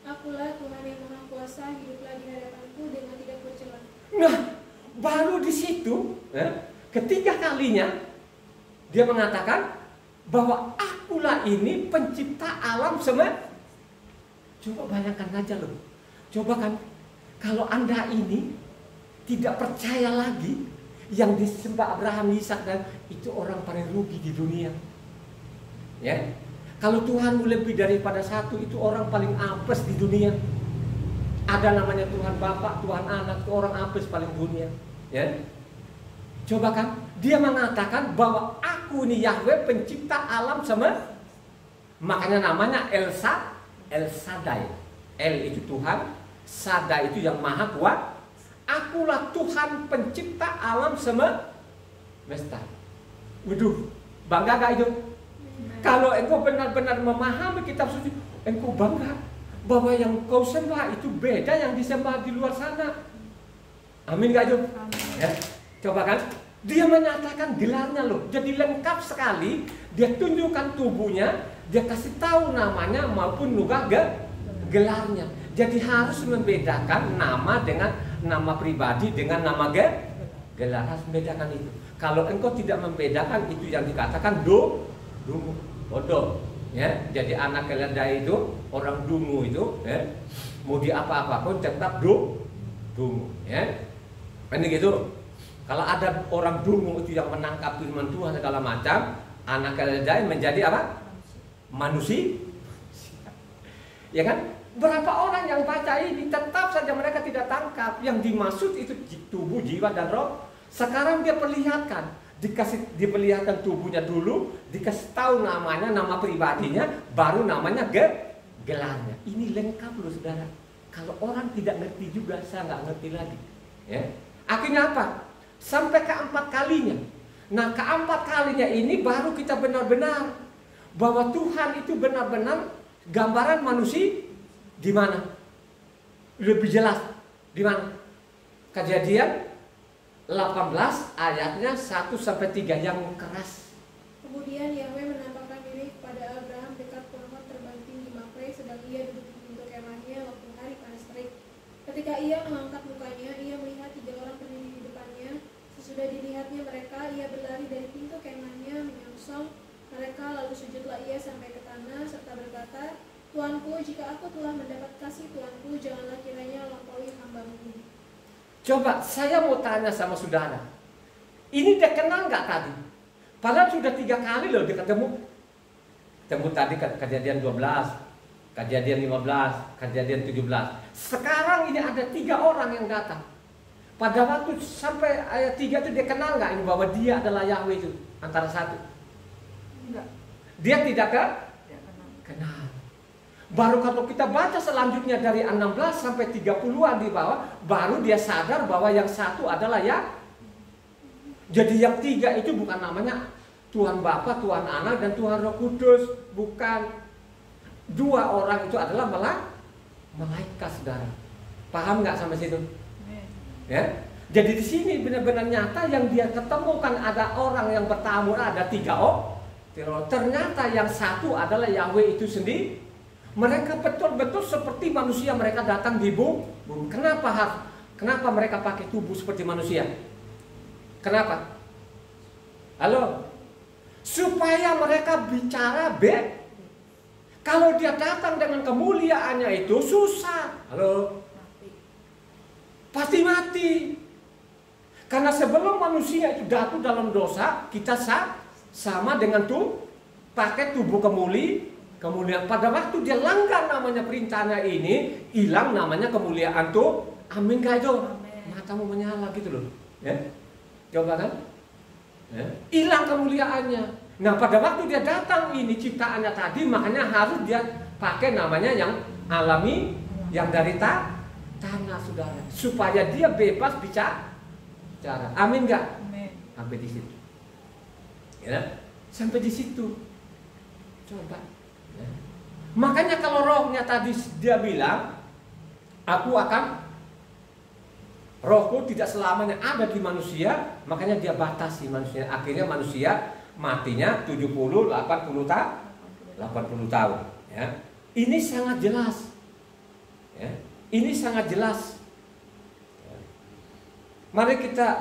Akulah Tuhan yang Maha Kuasa, hiduplah di hadapanku dengan tidak bercela. Nah, baru di situ, ketiga kalinya dia mengatakan bahwa akulah ini pencipta alam semesta. Coba bayangkan aja loh. Coba kan, kalau Anda ini tidak percaya lagi yang disembah Abraham, Ishak dan itu orang paling rugi di dunia. Ya, kalau Tuhan lebih daripada satu itu orang paling apes di dunia. Ada namanya Tuhan Bapa, Tuhan Anak, itu orang apes paling dunia. Ya, coba kan, dia mengatakan bahwa aku ini Yahweh pencipta alam semesta. Makanya namanya El Shaddai. El itu Tuhan, Shaddai itu yang maha kuat. Akulah Tuhan pencipta alam semesta. Waduh, bangga gak itu? Kalau engkau benar-benar memahami kitab suci, engkau bangga bahwa yang kau sembah itu beda yang disembah di luar sana. Amin gak Job? Ya, coba kan? Dia menyatakan gelarnya loh. Jadi lengkap sekali. Dia tunjukkan tubuhnya, dia kasih tahu namanya maupun juga gelarnya. Jadi harus membedakan nama dengan nama pribadi dengan nama gelar, harus membedakan itu. Kalau engkau tidak membedakan, itu yang dikatakan dungu, bodoh. Ya, jadi anak keledai itu, orang dungu itu, ya, mau di apa-apa pun tetap dungu. Ya, ini gitu. Kalau ada orang dungu itu yang menangkap firman Tuhan segala macam, anak keledai menjadi apa? Manusia. Ya kan? Berapa orang yang baca ini tetap saja mereka tidak tangkap. Yang dimaksud itu tubuh, jiwa dan roh. Sekarang dia perlihatkan, diperlihatkan tubuhnya dulu, dikasih tahu namanya, nama pribadinya, baru namanya gelarnya. Ini lengkap loh saudara. Kalau orang tidak ngerti juga, saya nggak ngerti lagi. Ya. Akhirnya apa? Sampai keempat kalinya. Nah, keempat kalinya ini baru kita benar-benar bahwa Tuhan itu benar-benar gambaran manusia. Di mana? Lebih jelas. Di mana? Kejadian 18 ayatnya 1 sampai 3 yang keras. Kemudian Yahweh menampakkan diri kepada Abraham dekat pohon terbang tinggi Mamre sedang ia duduk di pintu kemahnya waktu hari panas terik. Ketika ia mengangkat mukanya, ia melihat 3 orang berdiri di depannya. Sesudah dilihatnya mereka, ia berlari dari pintu kemahnya menyongsong mereka, lalu sujudlah ia sampai ke tanah serta berkata, Tuanku, jika aku telah mendapat kasih Tuanku, janganlah kiranya lampaui hamba-Mu ini. Coba saya mau tanya sama saudara, ini dia kenal nggak tadi? Padahal sudah 3 kali loh dia ketemu tadi kejadian 12, kejadian 15, kejadian 17. Sekarang ini ada 3 orang yang datang. Pada waktu sampai ayat 3 itu dia kenal nggak ini bahwa dia adalah Yahweh itu antara satu? Enggak. Dia tidak kenal. Baru kalau kita baca selanjutnya dari 16 sampai 30-an di bawah, baru dia sadar bahwa yang satu adalah ya. Jadi yang 3 itu bukan namanya Tuhan Bapa, Tuhan Anak, dan Tuhan Roh Kudus. Bukan. 2 orang itu adalah malaikat saudara. Paham nggak sampai situ? Ya. Jadi di sini benar-benar nyata yang dia ketemukan ada orang yang bertamu, ada 3 orang. Ternyata yang satu adalah Yahweh itu sendiri. Mereka betul-betul seperti manusia, mereka datang di bumi. Kenapa mereka pakai tubuh seperti manusia? Kenapa? Halo? Supaya mereka bicara kalau dia datang dengan kemuliaannya itu susah. Halo? Pasti mati. Karena sebelum manusia itu jatuh dalam dosa, kita sama dengan pakai tubuh kemuliaan. Pada waktu dia langgar namanya perintahnya ini, hilang namanya kemuliaan tuh. Amin gak itu? Matamu menyala gitu loh. Ya? Coba kan? Hilang kemuliaannya. Nah pada waktu dia datang ini ciptaannya tadi, makanya harus dia pakai namanya yang alami, yang dari tanah saudara, supaya dia bebas bicara. Amin gak? Sampai di situ. Ya? Sampai di situ. Coba. Ya. Makanya kalau rohnya tadi dia bilang, rohku tidak selamanya ada di manusia, makanya dia batasi manusia. Akhirnya manusia matinya 70, 80 tahun. Ya. Ini sangat jelas. Ya. Ini sangat jelas. Ya.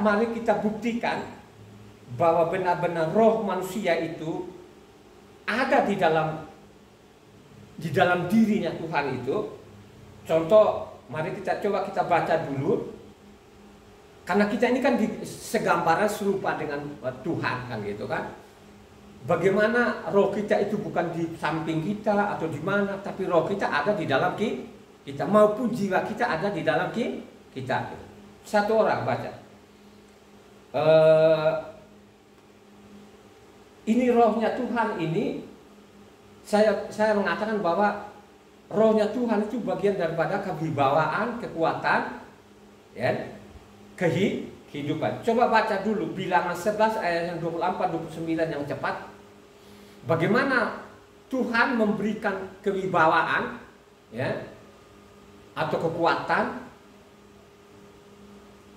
Mari kita buktikan bahwa benar-benar roh manusia itu ada di dalam dirinya Tuhan itu. Contoh, mari kita baca dulu. Karena kita ini kan segambaran serupa dengan Tuhan kan gitu kan. Bagaimana roh kita itu bukan di samping kita atau di mana, tapi roh kita ada di dalam kita, maupun jiwa kita ada di dalam kita. Satu orang baca. Ini rohnya Tuhan ini, saya mengatakan bahwa rohnya Tuhan itu bagian daripada kewibawaan, kekuatan, ya, kehidupan. Coba baca dulu Bilangan 11 ayat yang 24-29 yang cepat. Bagaimana Tuhan memberikan kewibawaan, ya, atau kekuatan?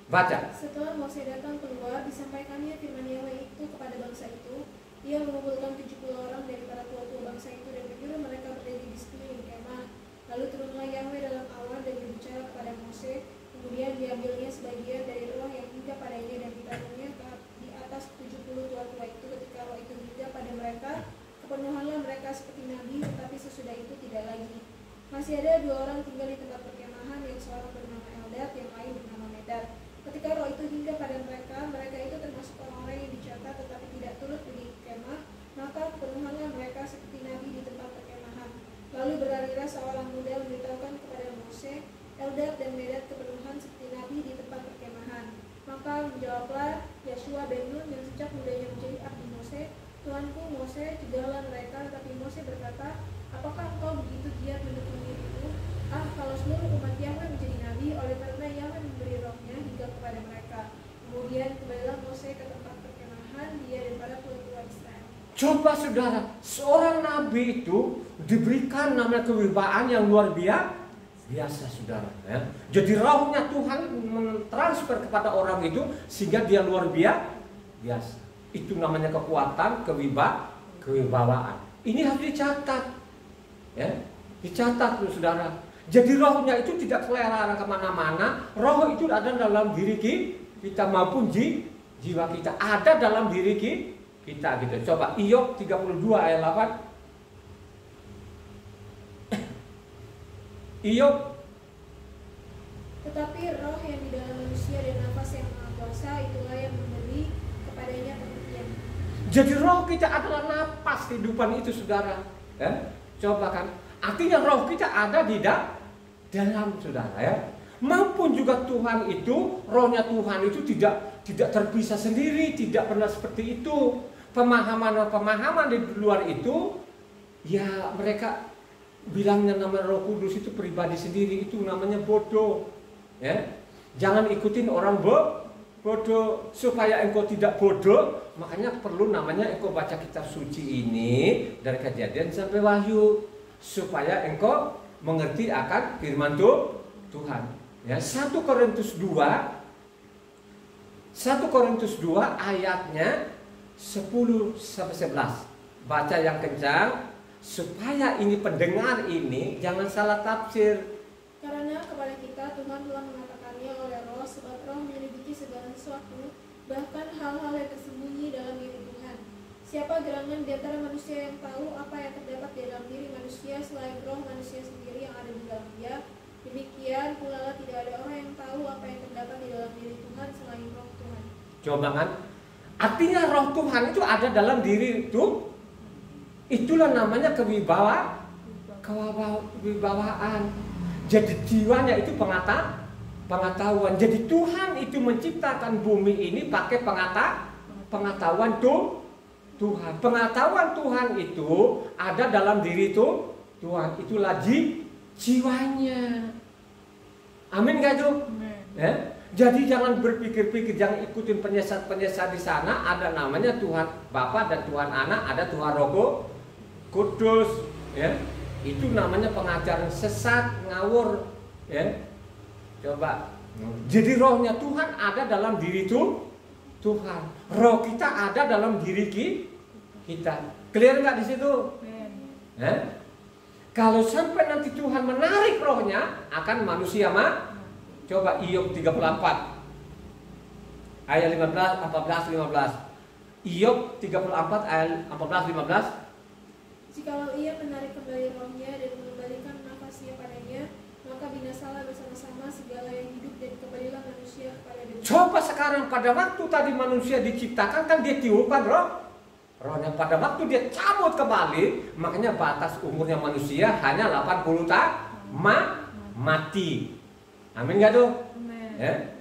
Baca. Setelah Mose datang keluar, disampaikannya firman Yahweh itu kepada bangsa itu. Ia mengumpulkan 70 orang dari para tua-tua bangsa itu dan menyuruh mereka berdiri di sekeliling kemah. Lalu turunlah Yahweh dalam awan dan berbicara kepada Mose. Kemudian diambilnya sebagian dari roh yang hingga padanya dan ditaruhnya di atas 70 tua-tua itu. Ketika roh itu hingga pada mereka, kepenuhanlah mereka seperti nabi, tetapi sesudah itu tidak lagi. Masih ada 2 orang tinggal di tempat perkemahan, yang seorang bernama Eldad, yang lain bernama Medad. Ketika roh itu hingga pada mereka, mereka itu termasuk orang-orang yang dicatat tetapi tidak turut pergi ke kemah, maka kepenuhanlah mereka seperti nabi di tempat perkemahan. Lalu berlarilah seorang muda memberitahukan kepada Mose, Eldad dan Medad kepenuhan seperti nabi di tempat perkemahan. Maka menjawablah Yeshua bin Nun yang sejak mudanya menjadi abdi Mose, Tuanku Mose, cegahlah mereka. Tapi Mose berkata, apakah engkau begitu giat mendukung diriku? Kalau seluruh umat Yahweh menjadi nabi, oleh karena Yahweh memberi rohnya hingga kepada mereka. Kemudian kembalilah Mose ke tempat perkemahan, dia dan para tua-tua Israel. Coba saudara, seorang nabi itu diberikan namanya kewibawaan yang luar biasa, saudara. Ya. Jadi rohnya Tuhan mentransfer kepada orang itu sehingga dia luar biasa. Itu namanya kekuatan, kewibawaan. Ini harus dicatat, ya, dicatat, saudara. Jadi rohnya itu tidak kelelahan kemana-mana. Roh itu ada dalam diri kita maupun jiwa kita. Ada dalam diri kita gitu. Coba Iyob 32 ayat 8. Iyob. Tetapi roh yang di dalam manusia dan nafas yang maha kuasa, itulah yang memberi kepadanya pengertian. Jadi roh kita adalah napas kehidupan itu, saudara. Ya? Coba kan. Artinya roh kita ada di dalam, saudara, ya. Maupun juga Tuhan itu, rohnya Tuhan itu tidak terpisah sendiri, tidak pernah seperti itu. Pemahaman di luar itu, ya mereka bilangnya nama Roh Kudus itu pribadi sendiri, itu namanya bodoh, ya. Jangan ikutin orang bodoh, supaya engkau tidak bodoh. Makanya perlu namanya engkau baca kitab suci ini dari Kejadian sampai Wahyu, supaya engkau mengerti akan firman Tuhan. Ya, 1 Korintus 2 ayatnya 10 sampai 11. Baca yang kencang supaya ini pendengar ini jangan salah tafsir. Karena kepada kita Tuhan telah mengatakannya oleh roh, sebab roh menyelidiki segala sesuatu, bahkan hal-hal yang tersembunyi dalam diri Tuhan. Siapa gerangan di antara manusia yang tahu apa yang terdapat di dalam diri manusia selain roh manusia sendiri yang ada di dalam dia? Demikian pula tidak ada orang yang tahu apa yang terdapat di dalam diri Tuhan selain roh Tuhan. Coba kan? Artinya roh Tuhan itu ada dalam diri itu. Itulah namanya kewibawaan. Jadi jiwanya itu pengetahuan. Jadi Tuhan itu menciptakan bumi ini pakai pengetahuan Tuhan. Pengetahuan Tuhan itu ada dalam diri Tuhan. Itulah jiwanya. Amin gak tuh? Ya? Jadi jangan berpikir-pikir, jangan ikutin penyesat-penyesat di sana. Ada namanya Tuhan Bapa dan Tuhan Anak, ada Tuhan Roh Kudus. Ya? Itu namanya pengajaran sesat, ngawur. Ya? Coba. Jadi rohnya Tuhan ada dalam diri Tuhan. Roh kita ada dalam diri kita. Clear nggak di situ? Kalau sampai nanti Tuhan menarik rohnya akan manusia coba Iyob 34 ayat 15, 14, 15. Iyob 34 ayat 14, 15. Jikalau ia menarik kembali rohnya dan mengembalikan nafasnya padanya, maka binasalah bersama-sama segala yang hidup dan kembalilah manusia kepada diri. Coba sekarang pada waktu tadi manusia diciptakan kan dia tiupkan rohnya. Pada waktu dia cabut kembali, makanya batas umurnya manusia hanya 80 tahun mati. Amin gak tuh? Ya?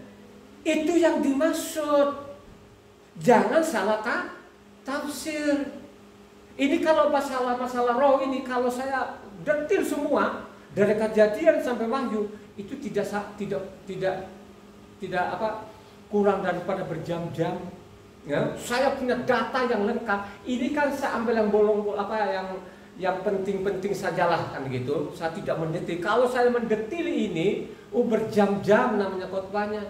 Itu yang dimaksud. Jangan salah tafsir. Ini kalau masalah roh ini, kalau saya detil semua dari Kejadian sampai Wahyu, itu tidak kurang daripada berjam-jam. Ya, saya punya data yang lengkap. Ini kan saya ambil yang yang penting-penting sajalah kan gitu. Saya tidak mendetil. Kalau saya mendetili ini, berjam-jam namanya khotbahnya.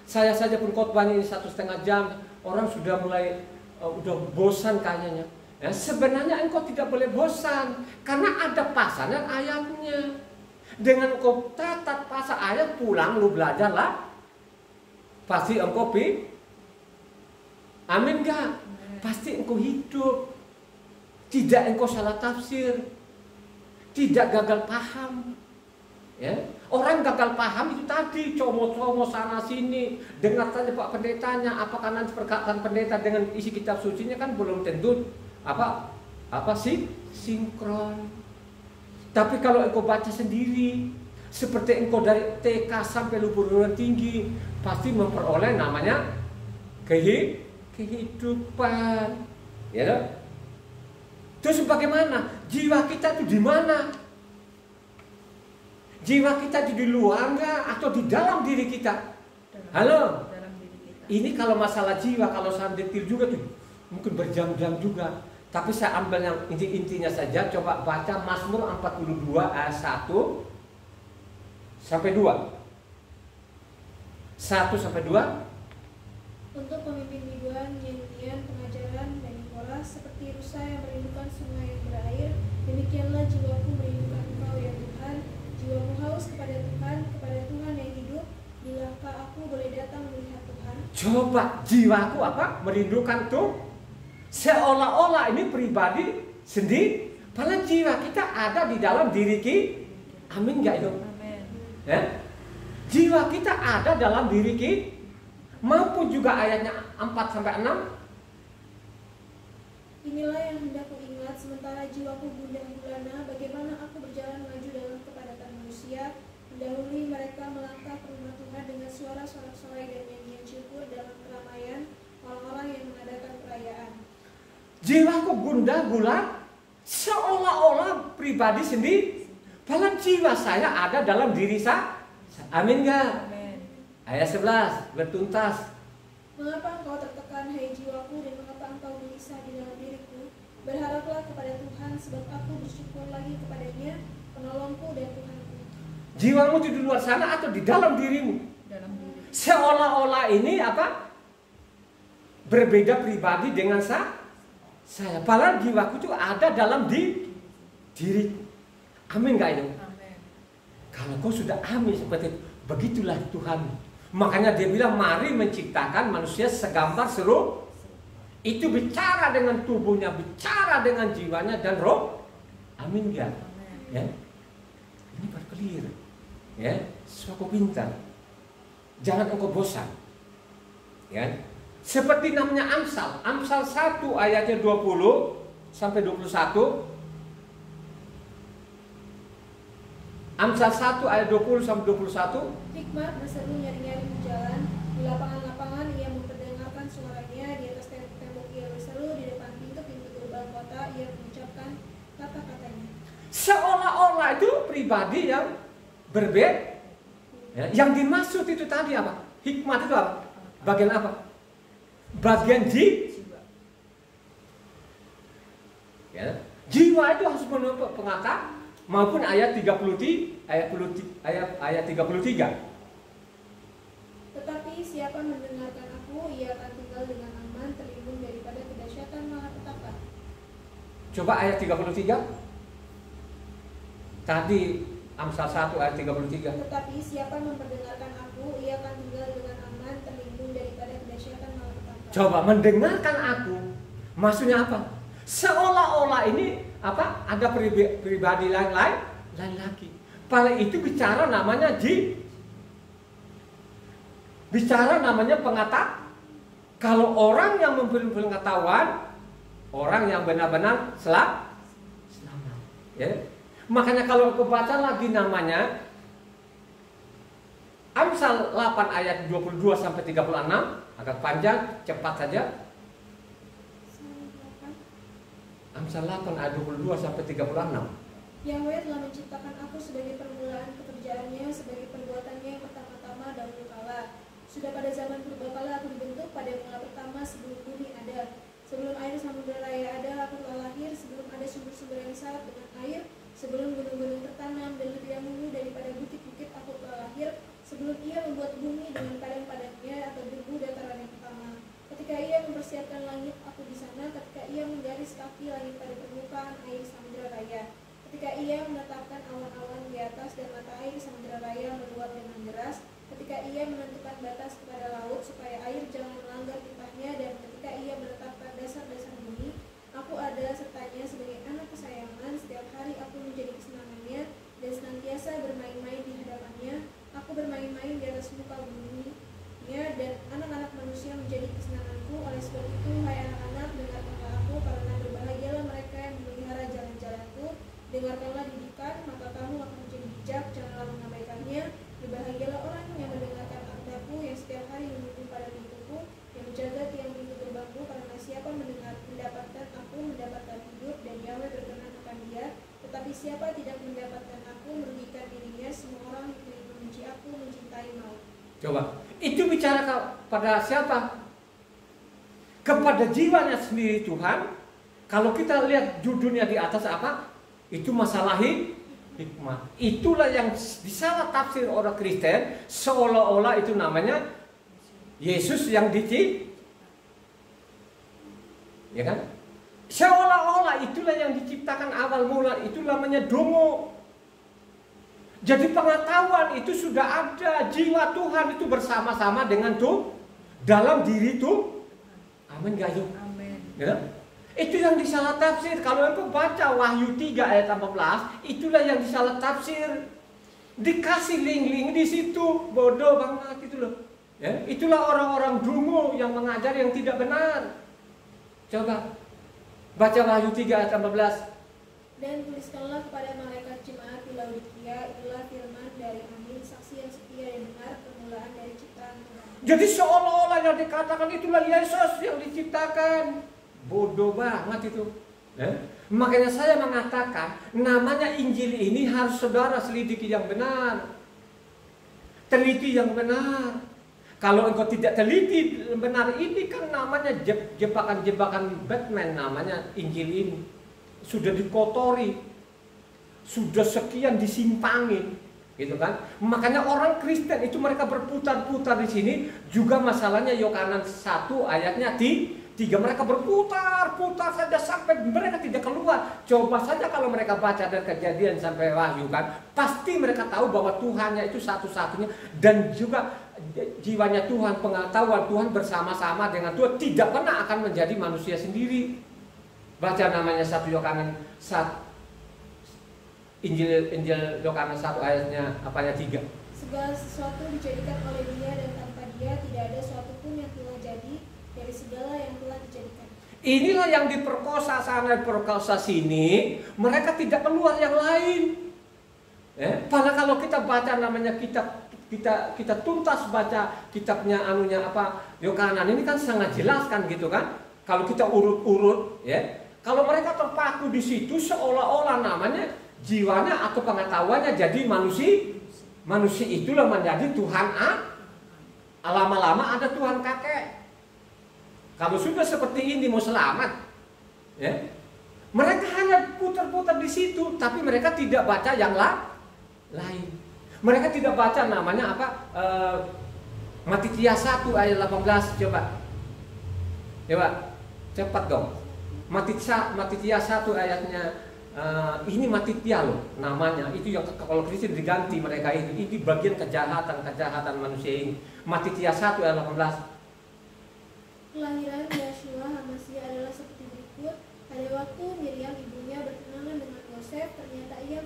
Saya saja pun khotbahnya ini 1,5 jam, orang sudah mulai udah bosan kayaknya. Ya, sebenarnya engkau tidak boleh bosan karena ada pasal dan ayatnya. Dengan engkau catat pasal ayat, pulang lu belajarlah, pasti engkau amin gak? Pasti engkau hidup. Tidak engkau salah tafsir. Tidak gagal paham. Ya. Orang gagal paham itu tadi, como-como sana sini. Dengar saja Pak Pendetanya, apakah nanti perkataan pendeta dengan isi kitab sucinya kan belum tentu apa sih sinkron. Tapi kalau engkau baca sendiri, seperti engkau dari TK sampai perguruan tinggi, pasti memperoleh namanya kehidupan. Ya. Terus bagaimana? Jiwa kita itu di mana? Jiwa kita itu di luar enggak atau di dalam diri kita? Halo? Dalam diri kita. Ini kalau masalah jiwa, kalau saya detil juga tuh mungkin berjam-jam juga. Tapi saya ambil yang intinya saja. Coba baca Mazmur 42 ayat 1 sampai 2. 1 sampai 2. Untuk pemimpin biduan, nyanyian, pengajaran, dan nikola, seperti rusa yang merindukan sungai yang berair, demikianlah jiwaku merindukan Engkau ya Tuhan. Jiwaku haus kepada Tuhan yang hidup. Bilakah aku boleh datang melihat Tuhan? Coba jiwaku apa? Merindukan tuh. Seolah-olah ini pribadi sendiri. Padahal jiwa kita ada di dalam diri kita. Amin gak itu? Amin. Ya? Jiwa kita ada dalam diri kita. Maupun juga ayatnya 4 sampai 6. Inilah yang hendak ku ingat, sementara jiwaku gundah gulana, bagaimana aku berjalan maju dalam kepadatan manusia, mendahului mereka melangkah ke rumah Tuhan dengan suara sorak-sorai dan nyanyian syukur dalam keramaian orang-orang yang mengadakan perayaan. Jiwaku gundah gulana, seolah-olah pribadi sendiri. Padahal jiwa saya ada dalam diri saya. Amin gak? Amin. Ayat 11 bertuntas. Mengapa engkau tertekan, hai jiwaku, dan mengapa engkau gelisah di dalam diriku? Berharaplah kepada Tuhan, sebab aku bersyukur lagi kepadanya, penolongku dan Tuhanku. Jiwamu di luar sana atau di dalam dirimu? Dalam diri. Seolah-olah ini apa? Berbeda pribadi dengan saya. Padahal jiwaku itu ada dalam diriku. Amin gak itu? Amin. Kalau kau sudah amin seperti itu, begitulah Tuhan. Makanya dia bilang mari menciptakan manusia segambar serupa. Itu bicara dengan tubuhnya, bicara dengan jiwanya dan roh. Amin gak? Ya. Ini berkelir. Ya, suatu pintar. Jangan engkau bosan. Ya. Seperti namanya Amsal. Amsal 1 ayatnya 20 sampai 21. Amsal 1 ayat 20 sampai 21. Hikmat berseru nyari-nyari di jalan, di lapangan-lapangan ia memperdengarkan suaranya, di atas tembok ia berseru, di depan pintu-pintu gerbang kota ia mengucapkan kata-katanya. Seolah-olah itu pribadi yang berbeda. Ya, yang dimaksud itu tadi apa? Hikmat itu apa? Bagian apa? Bagian jiwa. Ya. Jiwa itu harus menurut pengakar maupun ayat 33. Tetapi siapa mendengarkan aku, ia akan tinggal dengan aman, terlindung daripada kedahsyatan malapetaka. Coba ayat 33. Tadi Amsal 1 ayat 33. Tetapi siapa memperdengarkan aku, ia akan tinggal dengan aman, terlindung daripada kedahsyatan malapetaka. Coba mendengarkan aku, maksudnya apa? Seolah-olah ini apa? Ada pribadi lain lagi. Paling itu bicara namanya bicara namanya pengetahuan. Kalau orang yang mempunyai pengetahuan, orang yang benar-benar selamat. Ya. Makanya kalau aku baca lagi namanya Amsal 8 ayat 22 sampai 36, agak panjang, cepat saja. Amsal 8 ayat 22 sampai 36. Yahweh telah menciptakan aku sebagai permulaan pekerjaannya, sebagai perbuatannya yang pertama-tama dahulu kala. Sudah pada zaman purbakala aku dibentuk, pada mula pertama sebelum bumi air Samudra Raya ada, aku telah lahir sebelum ada sumber-sumber yang syarat dengan air, sebelum gunung-gunung tertanam dan lebih dahulu daripada bukit-bukit aku telah lahir, sebelum ia membuat bumi dengan padang-padangnya atau debu dataran yang pertama. Ketika ia mempersiapkan langit, aku di sana. Ketika ia menggaris kaki langit pada permukaan air Samudra Raya. Ketika ia menetapkan awan-awan di atas dan mata air Samudra Raya meluap dengan deras. Ketika ia menentukan batas kepada laut supaya air jangan melanggar titahnya, dan ketika ia menetapkan dasar-dasar bumi, aku ada sertanya sebagai anak kesayangan. Setiap hari aku menjadi kesenangannya dan senantiasa bermain-main di hadapannya. Aku bermain-main di atas muka bumi dan anak-anak manusia menjadi kesenanganku. Oleh sebab itu, hai anak-anak, dengarkanlah aku, karena berbahagialah mereka yang memelihara jalan-jalanku. Dengarkanlah didikan, maka kamu akan menjadi bijak, janganlah mengabaikannya. Berbahagialah orang yang mendengarkan sabdaku, yang setiap hari menunggu pada pintuku, yang menjaga tiang pintu gerbangku, karena siapa mendapatkan aku mendapatkan hidup, dan Yahweh berkenan akan dia. Tetapi siapa tidak mendapatkan aku merugikan dirinya. Semua orang yang membenci aku mencintai maut. Coba, itu bicara kepada siapa? Kepada jiwanya sendiri Tuhan. Kalau kita lihat judulnya di atas apa? Itu masalah hikmat. Itulah yang disalah tafsir orang Kristen, seolah-olah itu namanya Yesus yang ya kan? Seolah-olah itulah yang diciptakan awal mula, itu namanya dongo. Jadi pengetahuan itu sudah ada, jiwa Tuhan itu bersama-sama dengan Tuhan dalam diri Tuhan. Amin gak yuk? Amin. Ya? Itu yang disalah tafsir. Kalau engkau baca Wahyu 3 ayat 14, itulah yang disalah tafsir. Dikasih link-link di situ, bodoh banget itu loh. Ya? Itulah orang-orang dungu yang mengajar yang tidak benar. Coba baca Wahyu 3 ayat 14. Dan tuliskanlah kepada malaikat jemaat di Laodikia, inilah firman dari Amin, saksi yang setia dan benar, permulaan dari ciptaan Tuhan. Jadi seolah-olah yang dikatakan itulah Yesus yang diciptakan. Bodoh banget itu. Makanya saya mengatakan namanya Injil ini harus saudara selidiki yang benar, teliti yang benar. Kalau engkau tidak teliti benar, ini kan namanya jebakan-jebakan Batman, namanya Injil ini. Sudah dikotori, sudah sekian disimpangin, gitu kan? Makanya orang Kristen itu mereka berputar-putar di sini. Juga masalahnya Yohanes 1 ayatnya 3, mereka berputar-putar saja sampai mereka tidak keluar. Coba saja kalau mereka baca dari Kejadian sampai Wahyu kan, pasti mereka tahu bahwa Tuhannya itu satu-satunya, dan juga jiwanya Tuhan, pengetahuan Tuhan bersama-sama dengan Tuhan, tidak pernah akan menjadi manusia sendiri. Baca namanya 1 Yohanes 1, Injil Yohanes 1 ayatnya apanya 3. Segala sesuatu dijadikan oleh Dia, dan tanpa Dia tidak ada suatu pun yang telah jadi dari segala yang telah dijadikan. Inilah yang diperkosa sana, diperkosa sini, mereka tidak keluar yang lain. Padahal kalau kita baca namanya kita tuntas baca kitabnya Yohanes ini kan sangat jelas kan gitu kan. Kalau kita urut-urut ya. Kalau mereka terpaku di situ seolah-olah namanya jiwanya atau pengetahuannya jadi manusia. Manusia itulah menjadi Tuhan lama-lama ada Tuhan kakek. Kalau sudah seperti ini mau selamat, ya, mereka hanya putar-putar di situ, tapi mereka tidak baca yang lain. Mereka tidak baca namanya Matitia 1 ayat 18, coba cepat dong. Matitia 1 ayatnya ini Matitia loh namanya. Itu yang kalau Kristen diganti mereka ini bagian kejahatan manusia ini. Matitia 1 ayat 18. Kelahiran Yeshua HaMashiach adalah seperti berikut. Pada waktu Miriam ibunya bertunangan dengan Yosef, ternyata ia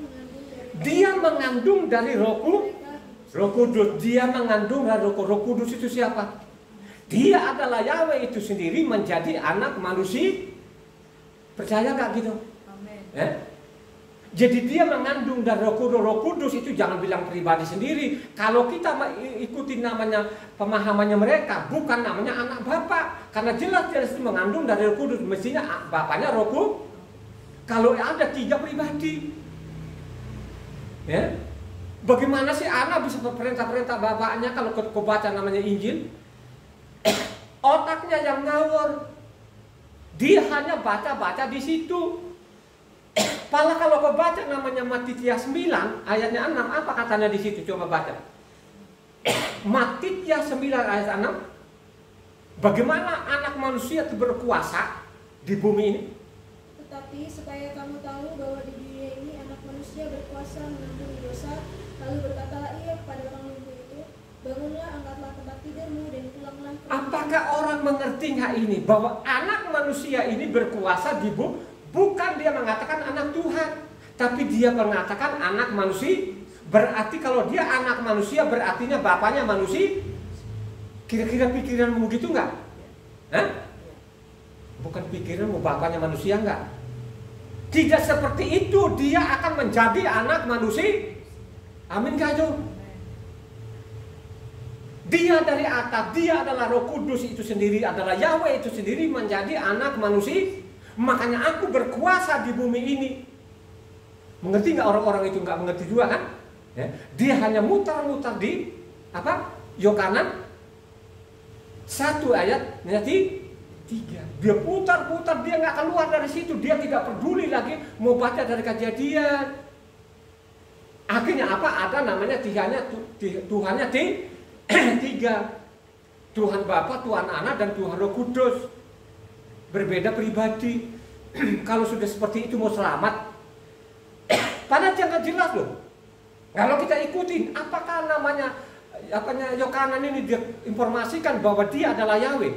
mengandung dari Roh Kudus. Dia mengandung dari Roh Kudus itu siapa? Dia adalah Yahweh itu sendiri menjadi anak manusia. Percaya gak gitu? Amin. Jadi dia mengandung dari Roh Kudus itu jangan bilang pribadi sendiri. Kalau kita ikuti namanya pemahamannya mereka, bukan namanya anak bapak. Karena jelas itu mengandung dari Roh Kudus, mestinya bapaknya Roh Kudus. Kalau ada 3 pribadi, bagaimana sih anak bisa perintah bapaknya? Kalau kau baca namanya Injil, otaknya yang ngawur. Dia hanya baca-baca di situ. Malah kalau kau baca namanya Matitia 9 ayatnya 6, apa katanya di situ? Coba baca. Matitia 9 ayat 6. Bagaimana anak manusia itu berkuasa di bumi ini? Tetapi supaya kamu tahu bahwa di dunia ini anak manusia berkuasa mengampuni dosa, lalu berkatalah ia kepada orang lumpuh itu, bangunlah, angkatlah tempat tidurmu dan pulanglah. Apakah orang mengerti nggak ini bahwa anak manusia ini berkuasa di bumi? Bukan dia mengatakan anak Tuhan, tapi dia mengatakan anak manusia. Berarti kalau dia anak manusia berartinya bapaknya manusia. Kira-kira pikiranmu gitu nggak? Hah? Bukan pikiranmu bapaknya manusia nggak? Tidak seperti itu, dia akan menjadi anak manusia. Amin kajul. Dia dari atas, dia adalah Roh Kudus itu sendiri, adalah Yahweh itu sendiri menjadi anak manusia. Makanya aku berkuasa di bumi ini. Mengerti nggak orang-orang itu? Nggak mengerti juga kan? Ya. Dia hanya mutar-mutar di apa? Yohanan 1 ayat 3. Dia putar-putar, dia nggak keluar dari situ. Dia tidak peduli lagi mau baca dari Kejadian. Akhirnya apa? Ada namanya Tuhannya 3. Tuhan Bapa, Tuhan Anak, dan Tuhan Roh Kudus. Berbeda pribadi. Kalau sudah seperti itu mau selamat, padahal jangan jelas loh. Kalau kita ikutin, apakah namanya Yohanan ini dia informasikan bahwa dia adalah Yahweh,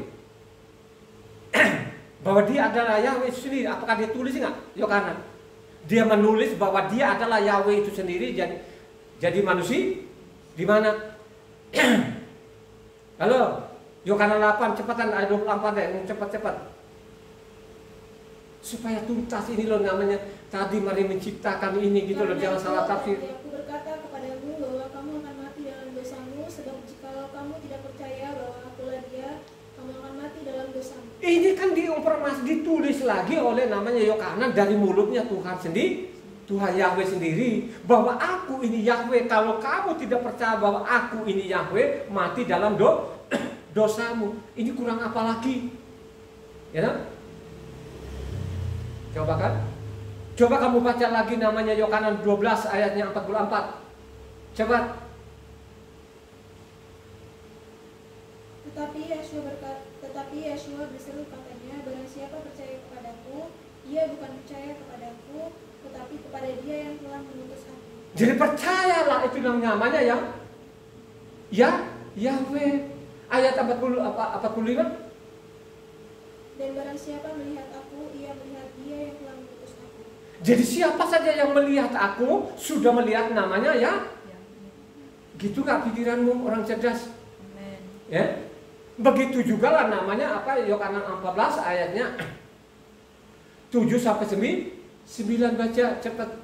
bahwa dia adalah Yahweh itu sendiri. Apakah dia tulis nggak Yohanan? Dia menulis bahwa dia adalah Yahweh itu sendiri jadi manusia. Di mana? Halo, Yohanan 8 cepatan ayat 24 deh, cepat-cepat. Supaya tuntas ini loh namanya tadi mari menciptakan ini gitu loh, jangan salah tafsir. Aku berkata kepadamu bahwa kamu akan mati dalam dosamu, sebab jikalau kamu tidak percaya bahwa akulah dia, kamu akan mati dalam dosamu. Ini kan diinformasi ditulis lagi oleh namanya Yohanan dari mulutnya Tuhan sendiri, Tuhan Yahweh sendiri, bahwa aku ini Yahweh. Kalau kamu tidak percaya bahwa aku ini Yahweh, mati dalam dosamu. Ini kurang apa lagi? Ya kan? Coba kamu baca lagi namanya Yohanan 12 ayatnya 44. Coba. Tetapi Yeshua berseru katanya, barang siapa percaya kepadaku, ia bukan percaya kepadaku, tetapi kepada dia yang telah mengutus aku. Jadi percayalah, itu namanya Yahweh. Ayat 45. Dan barang siapa melihat aku, ia melihat dia yang telah mengutus aku. Jadi siapa saja yang melihat aku sudah melihat namanya ya. Gitu gak pikiranmu orang cerdas? Amen. Ya. Begitu juga lah namanya apa Yohanan 14 ayatnya 7 sampai 9 baca cepat.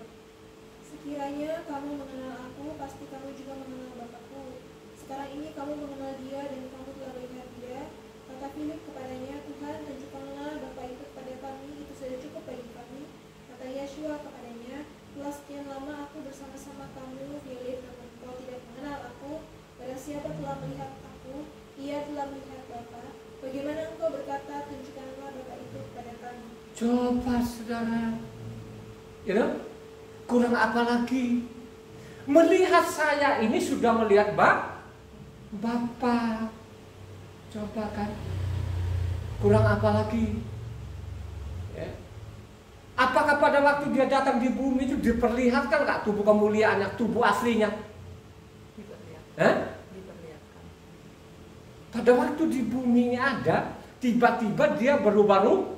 Sekiranya kamu mengenal aku, pasti kamu juga mengenal Bapakku. Sekarang ini kamu mengenal dia dan kamu telah melihat dia. Kata Filip kepadanya, Tuhan, tunjukkanlah Bapa itu kepada kami, itu sudah cukup bagi kami. Kata Yeshua kepadanya, telah sekian lama aku bersama-sama kamu, Filip, namun kau tidak mengenal aku. Barang siapa telah melihat aku, ia telah melihat Bapa. Bagaimana engkau berkata, tunjukkanlah Bapa itu kepada kami? Coba saudara, kurang apa lagi? Melihat saya ini sudah melihat Bapa. Coba kan, kurang apa lagi? Ya. Apakah pada waktu dia datang di bumi itu diperlihatkan nggak tubuh kemuliaannya, tubuh aslinya? Diperlihatkan. Pada waktu di bumi ini ada, tiba-tiba dia berubah-ubah.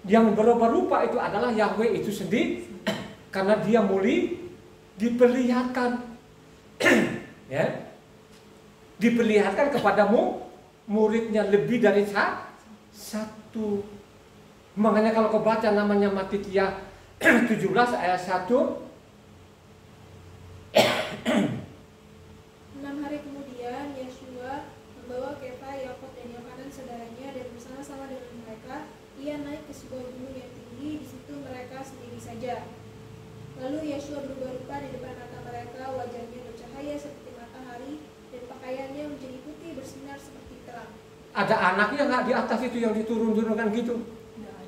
Yang berubah-ubah itu adalah Yahweh itu sendiri, karena dia diperlihatkan, ya, diperlihatkan kepadamu. Muridnya lebih dari satu. Makanya kalau kau baca namanya Matitia 17 ayat 1. 6 hari kemudian Yeshua membawa Kefa, Yakub dan Yohanan saudaranya, dan bersama-sama dengan mereka ia naik ke sebuah gunung yang tinggi. Di situ mereka sendiri saja. Lalu Yeshua berubah rupa di depan mata mereka, wajahnya bercahaya seperti matahari dan pakaiannya menjadi putih bersinar seperti terang. Ada anaknya nggak di atas itu yang diturun-turunkan gitu?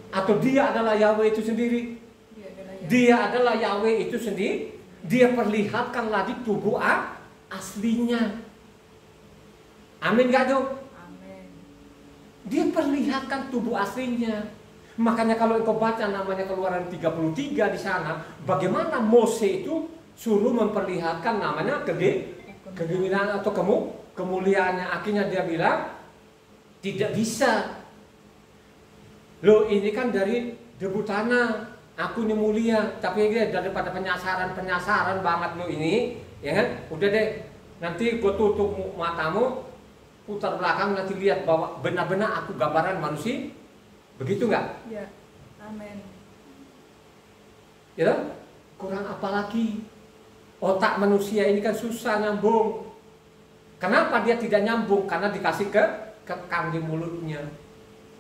Atau dia adalah Yahweh itu sendiri? Dia adalah Yahweh itu sendiri. Dia perlihatkan lagi tubuh aslinya. Amin gak tuh? Amin. Dia perlihatkan tubuh aslinya. Makanya kalau engkau baca namanya Keluaran 33 di sana, bagaimana Mose itu suruh memperlihatkan namanya kegewinan atau kemuliaannya. Akhirnya dia bilang, tidak bisa. Loh, ini kan dari debu tanah, aku ini mulia. Tapi daripada penyasaran banget lo ini, ya kan? Udah deh, nanti gue tutup matamu, putar belakang, nanti lihat bahwa benar-benar aku gambaran manusia. Begitu nggak? Ya, amin. Ya, kurang apa lagi? Otak manusia ini kan susah nyambung. Kenapa dia tidak nyambung? Karena dikasih kekang di mulutnya.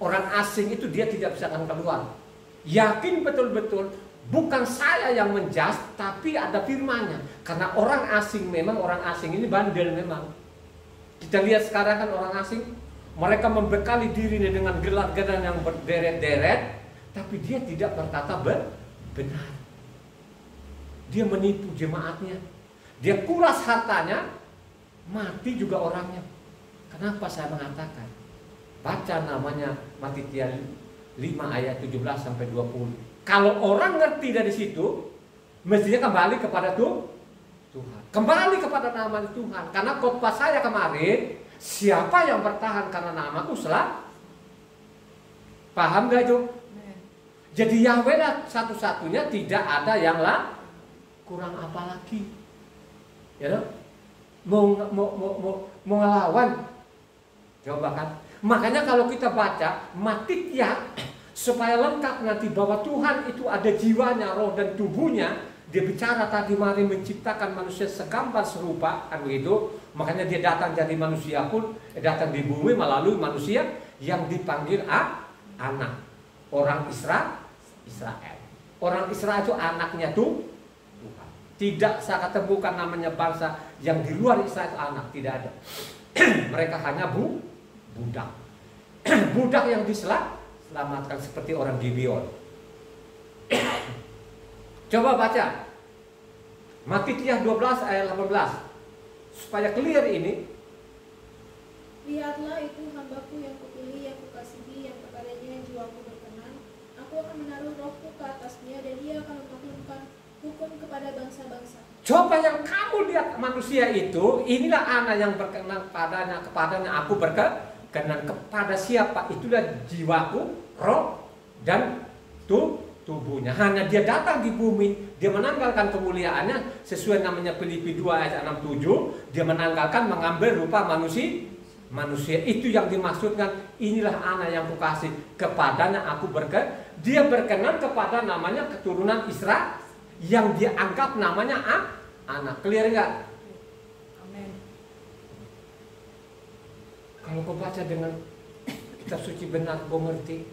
Orang asing itu dia tidak bisa akan keluar. Yakin betul-betul bukan saya yang menjas, tapi ada firman-Nya. Karena orang asing ini bandel memang. Kita lihat sekarang kan orang asing, mereka membekali dirinya dengan gelar-gelar yang berderet-deret, tapi dia tidak berkata benar. Dia menipu jemaatnya. Dia kuras hartanya, mati juga orangnya. Kenapa saya mengatakan? Baca namanya Matitia 5 ayat 17 sampai 20. Kalau orang ngerti dari situ, mestinya kembali kepada Tuhan. Kembali kepada nama Tuhan. Karena khotbah saya kemarin, siapa yang bertahan karena namaku selamat? Paham gak itu? Jadi Yahweh lah satu-satunya, tidak ada yang lain. Kurang apa lagi? Ya, mau ngelawan? Coba kan. Makanya kalau kita baca Matitia, supaya lengkap nanti bahwa Tuhan itu ada jiwanya, roh dan tubuhnya. Dia bicara tadi, mari menciptakan manusia segambar serupa, kan begitu. Makanya dia datang jadi manusia pun, datang di bumi melalui manusia yang dipanggil anak. Orang Israel. Orang Israel itu anaknya tuh Tuhan. Tidak saya ketemukan namanya bangsa yang di luar Israel itu anak, tidak ada. Mereka hanya budak. Budak yang diselamatkan seperti orang Gibeon. Coba baca Matitia 12 ayat 18 supaya clear ini. Lihatlah, itu hambaku yang kupilih, yang kukasihi, yang kepadanya jiwaku berkenan. Aku akan menaruh rohku ke atasnya, dan dia akan memaklumkan hukum kepada bangsa-bangsa. Coba yang kamu lihat manusia itu, inilah anak yang berkenan kepadanya aku berkenan. Kepada siapa? Itulah jiwaku, roh dan tubuhnya. Hanya dia datang di bumi, dia menanggalkan kemuliaannya sesuai namanya Filipi 2 ayat 67. Dia menanggalkan, mengambil rupa manusia. Itu yang dimaksudkan. Inilah anak yang kukasih, kepadanya aku berkenan. Dia berkenan kepada namanya keturunan Israel yang dia anggap namanya anak. Clear enggak? Amin. Kalau kau baca dengan kitab suci benar, kau ngerti,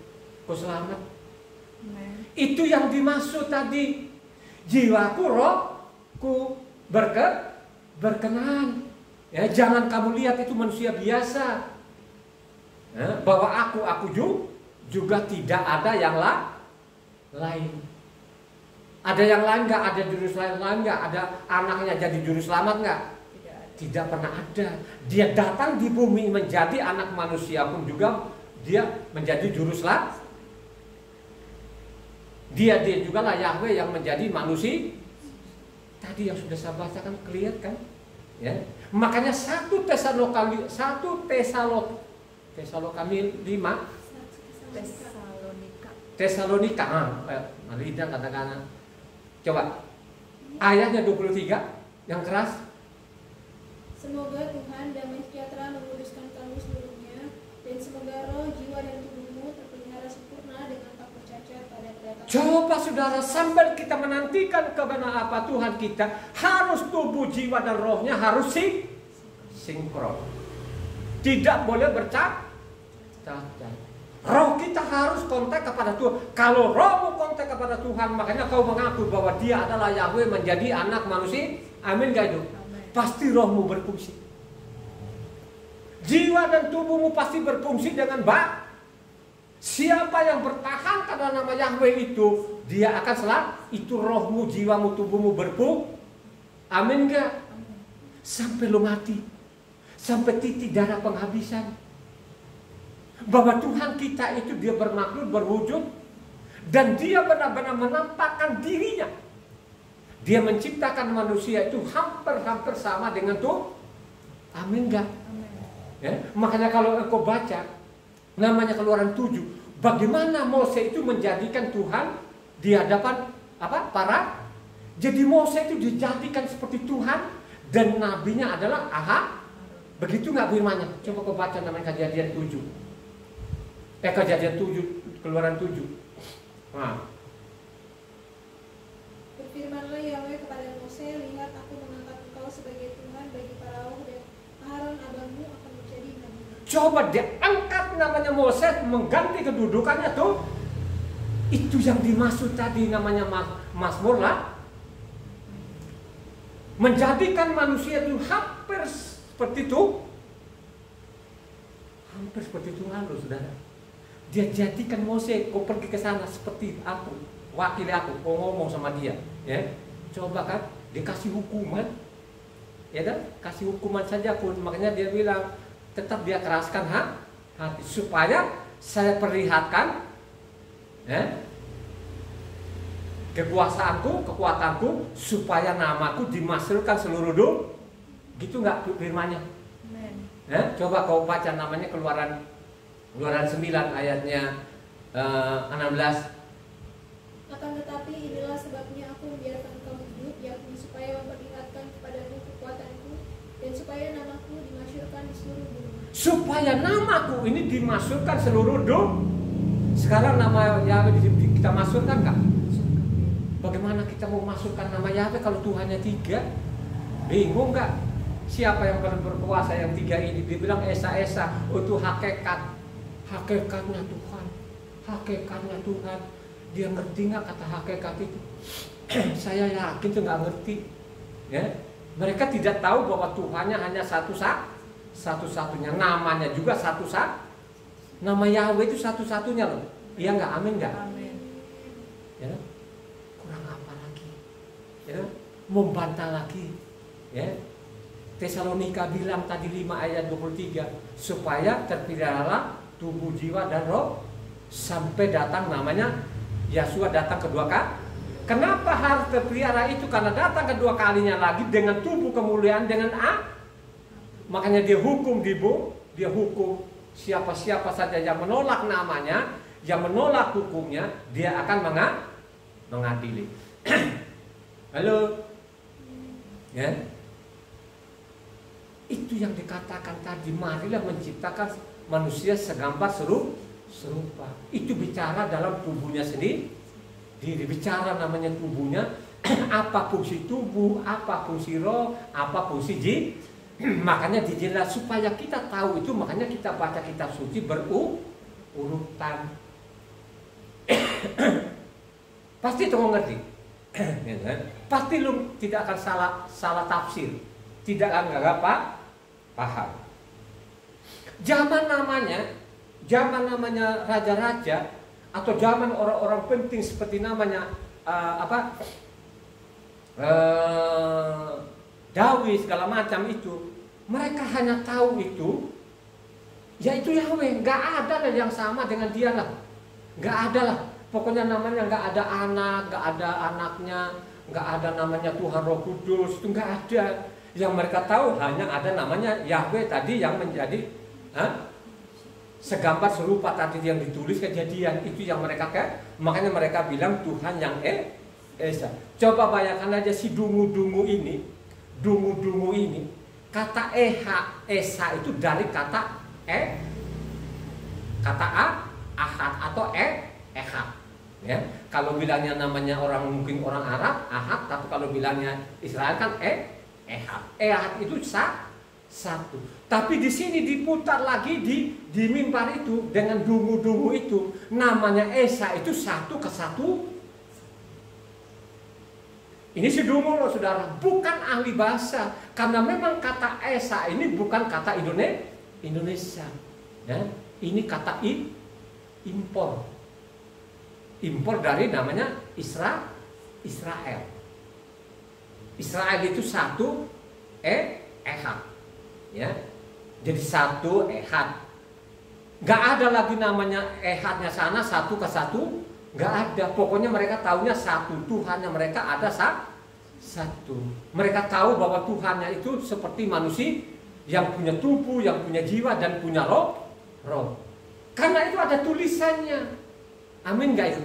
kau selamat. Amen. Itu yang dimaksud tadi. Jiwaku, rohku berkenan. Ya, jangan kamu lihat itu manusia biasa. Ya, bahwa aku juga tidak ada yang lain. Ada yang lain nggak? Ada juru selamat lain nggak? Ada anaknya jadi juru selamat nggak? Tidak pernah ada. Dia datang di bumi menjadi anak manusia pun juga dia menjadi juru selamat. Dia juga lah Yahweh yang menjadi manusia. Tadi yang sudah saya bacakan clear kan? Ya. Makanya 1 Tesalonika 5 Tesalonika. Mari kita katakan. Coba ayatnya 23 yang keras. Semoga Tuhan damai sejahtera menguduskan kamu seluruhnya, dan semoga roh, jiwa dan tubuhmu terpelihara sempurna dengan tak bercacat pada kedatangan. Coba saudara, sambil kita menantikan kebenaran apa Tuhan kita, harus tubuh, jiwa dan rohnya harus sinkron. Tidak boleh bercacat. Roh kita harus kontak kepada Tuhan. Kalau rohmu kontak kepada Tuhan, makanya kau mengaku bahwa dia adalah Yahweh menjadi anak manusia. Amin gak itu? Pasti rohmu berfungsi. Jiwa dan tubuhmu pasti berfungsi dengan baik. Siapa yang bertahan karena nama Yahweh itu, dia akan selamat. Itu rohmu, jiwamu, tubuhmu berfungsi. Amin enggak? Sampai lo mati, sampai titik darah penghabisan. Bahwa Tuhan kita itu dia bermakhluk, berwujud, dan dia benar-benar menampakkan dirinya. Dia menciptakan manusia itu hampir-hampir sama dengan Tuhan. Amin enggak? Ya? Makanya kalau engkau baca namanya Keluaran 7, bagaimana Mose itu menjadikan Tuhan di hadapan para. Jadi Mose itu dijadikan seperti Tuhan dan nabinya adalah begitu nggak firmannya? Coba kau baca namanya Kejadian 7. Kejadian 7, Keluaran 7. Nah. Berfirmanlah Yahweh kepada Mose, lihat aku mengangkat engkau sebagai Tuhan bagi Farao dan Aharon abangmu akan menjadi nabi. Coba diangkat namanya Mose, mengganti kedudukannya tuh. Itu yang dimaksud tadi namanya Mazmur lah. Menjadikan manusia itu hampir seperti itu. Hampir seperti Tuhan loh saudara. Dia jadikan Mose, kau pergi ke sana seperti aku, wakil aku, kau ngomong sama dia, ya. Coba kan, dikasih hukuman, ya kan? Kasih hukuman saja pun, makanya dia bilang tetap dia keraskan hati supaya saya perlihatkan, ya, kekuatanku, supaya namaku dimasyhurkan seluruh dunia. Gitu nggak firmannya? Ya, coba kau baca namanya Keluaran 9 ayatnya 16. Akan tetapi inilah sebabnya aku membiarkan kamu hidup, yakni supaya memperingatkan kepadamu kekuatanku dan supaya namaku dimasyhurkan di seluruh dunia. Supaya namaku ini dimasyhurkan seluruh dunia. Sekarang nama Yahweh kita masyhurkan nggak? Bagaimana kita mau masukkan nama Yahweh kalau Tuhannya 3? Bingung nggak? Siapa yang berkuasa yang 3 ini? Dibilang Esa, itu hakikatnya Tuhan. Hakikatnya Tuhan. Dia ngerti nggak kata hakikat itu? Saya yakin tuh nggak ngerti. Ya, mereka tidak tahu bahwa Tuhannya hanya satu-satunya. Namanya juga satu-satu. Nama Yahweh itu satu-satunya loh. Iya nggak? Amin nggak? Amin. Ya, kurang apa lagi? Ya, membantah lagi. Ya, Tesalonika bilang tadi 5 ayat 23, supaya terpelihara tubuh, jiwa dan roh sampai datang namanya Yesua datang kedua kali. Kenapa harus terpelihara itu? Karena datang kedua kalinya lagi dengan tubuh kemuliaan dengan makanya dia hukum dia hukum siapa-siapa saja yang menolak namanya, yang menolak hukumnya, dia akan mengadili. Halo, ya? Itu yang dikatakan tadi, marilah menciptakan manusia segambar serupa. Itu bicara dalam tubuhnya sendiri. Bicara namanya tubuhnya, apa fungsi tubuh, apa fungsi roh, apa fungsi makanya dijelas supaya kita tahu itu, makanya kita baca kitab suci berurutan. Pasti itu ngerti. Pasti lu tidak akan salah tafsir, tidak akan paham. Zaman namanya raja-raja atau zaman orang-orang penting seperti namanya Daud segala macam itu, mereka hanya tahu itu, yaitu Yahweh. Nggak ada lah yang sama dengan dia lah, nggak ada lah. Pokoknya namanya nggak ada anak, nggak ada anaknya, nggak ada namanya Tuhan Roh Kudus, itu nggak ada. Yang mereka tahu hanya ada namanya Yahweh tadi yang menjadi segambar serupa tadi yang ditulis Kejadian, itu yang mereka makanya mereka bilang Tuhan yang Esa. Coba bayangkan aja si dungu-dungu ini, kata Esa itu dari kata Ahad atau Ehad. Ya, kalau bilangnya namanya mungkin orang Arab Ahad, tapi kalau bilangnya Israel kan Ehad. Ehad itu satu. Tapi di sini diputar lagi di mimbar itu dengan dungu-dungu itu, namanya Esa itu satu ke satu. Ini si dungu loh saudara, bukan ahli bahasa, karena memang kata Esa ini bukan kata Indonesia. Ya, ini kata impor. Impor dari namanya Israel. Israel itu satu ehad. Ya. Jadi satu ehad. Gak ada lagi namanya ehadnya sana satu ke satu. Gak ada. Pokoknya mereka tahunya satu. Tuhannya mereka ada satu. Mereka tahu bahwa Tuhannya itu seperti manusia yang punya tubuh, yang punya jiwa dan punya roh. Karena itu ada tulisannya. Amin gak itu?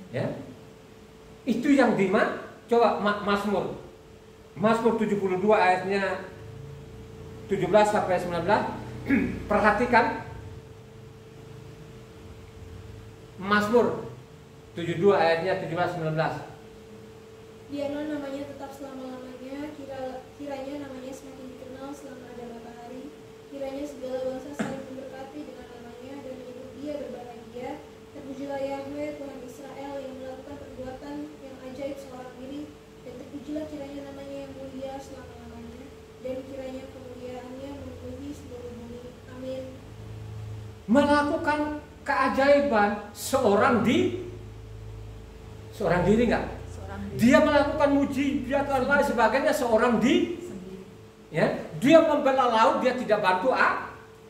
Ya. Itu yang coba Mazmur 72 ayatnya 17 sampai 19. Perhatikan Mazmur 72 ayatnya 17-19. Biarlah namanya tetap selama-lamanya, kiranya namanya semakin dikenal selama ada matahari. Kiranya segala bangsa saling memberkati dengan namanya dan menyebut dia berbahagia. Terpujilah Yahweh Tuhan Israel yang melakukan perbuatan yang ajaib seorang diri. Dan terpujilah kiranya namanya yang mulia selama-lamanya, dan kiranya kemuliaannya memenuhi seluruh bumi. Amin. Melakukan keajaiban seorang diri nggak? Dia melakukan mujizat dan lain sebagainya seorang diri. Ya, dia membela laut, dia tidak bantu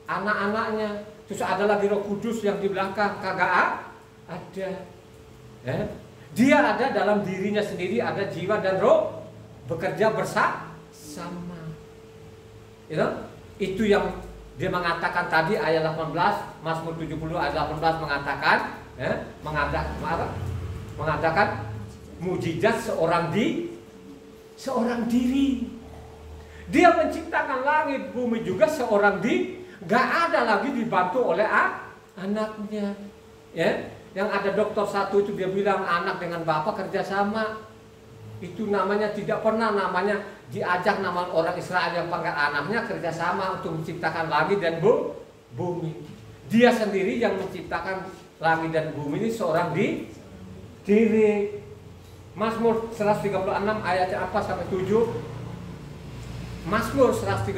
anak-anaknya. Terus ada lagi Roh Kudus yang di belakang, kagak ada. Ya. Dia ada dalam dirinya sendiri, ada jiwa dan roh bekerja bersama. Itu yang dia mengatakan tadi ayat 18, Mazmur 70 ayat 18 mengatakan, ya, mengatakan mujizat seorang diri. Dia menciptakan langit bumi juga seorang diri. Gak ada lagi dibantu oleh anaknya. Ya, yang ada dokter satu itu dia bilang anak dengan bapak kerjasama. Itu namanya tidak pernah namanya diajak nama orang Israel yang panggil anaknya kerjasama untuk menciptakan langit dan bumi. Dia sendiri yang menciptakan langit dan bumi ini seorang diri. Mazmur 136 ayatnya 4 sampai 7. Mazmur 136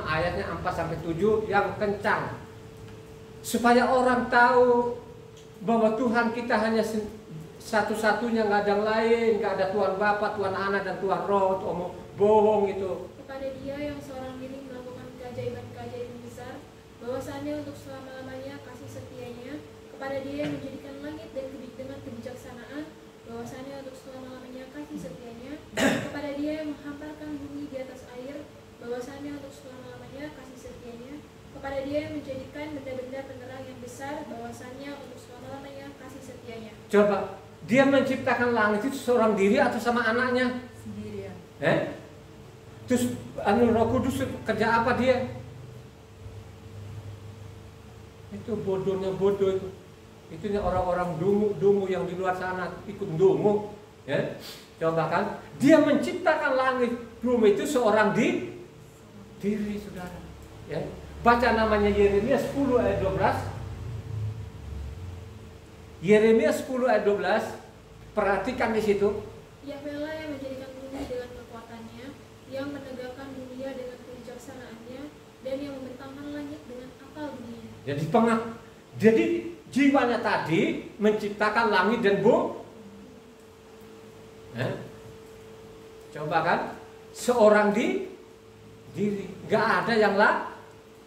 ayatnya 4 sampai 7 yang kencang. Supaya orang tahu bahwa Tuhan kita hanya satu-satunya, nggak ada yang lain, nggak ada Tuhan Bapa, Tuhan Anak dan Tuhan Roh. Itu omong bohong itu. Kepada Dia yang seorang diri melakukan keajaiban-keajaiban besar, bahwasannya untuk selama-lamanya kasih setianya. Kepada Dia yang menjadikan langit dan dengan kebijaksanaan, bahwasannya untuk selama-lamanya kasih setianya. Kepada Dia yang menghamparkan bumi di atas air, bahwasannya untuk selama-lamanya kasih setianya. Kepada Dia yang menjadikan benda-benda penerang yang besar, bahwasannya untuk selama-lamanya kasih setianya. Coba, dia menciptakan langit itu seorang diri atau sama anaknya? Sendirian. Terus Roh Kudus kerja apa dia? Itu bodohnya bodoh itu. Itunya orang-orang dungu yang di luar sana ikut dungu. Ya, coba kan? Dia menciptakan langit bumi itu seorang diri, saudara. Ya. Baca namanya Yeremia 10 ayat 12. Yeremia 10 ayat 12. Perhatikan di situ. Yahweh yang menjadikan bumi dengan kekuatannya, yang menegakkan dunia dengan kebijaksanaannya, dan yang membentangkan langit dengan akal buninya. Jadi jiwanya tadi menciptakan langit dan bumi. Coba kan, seorang diri, nggak ada yang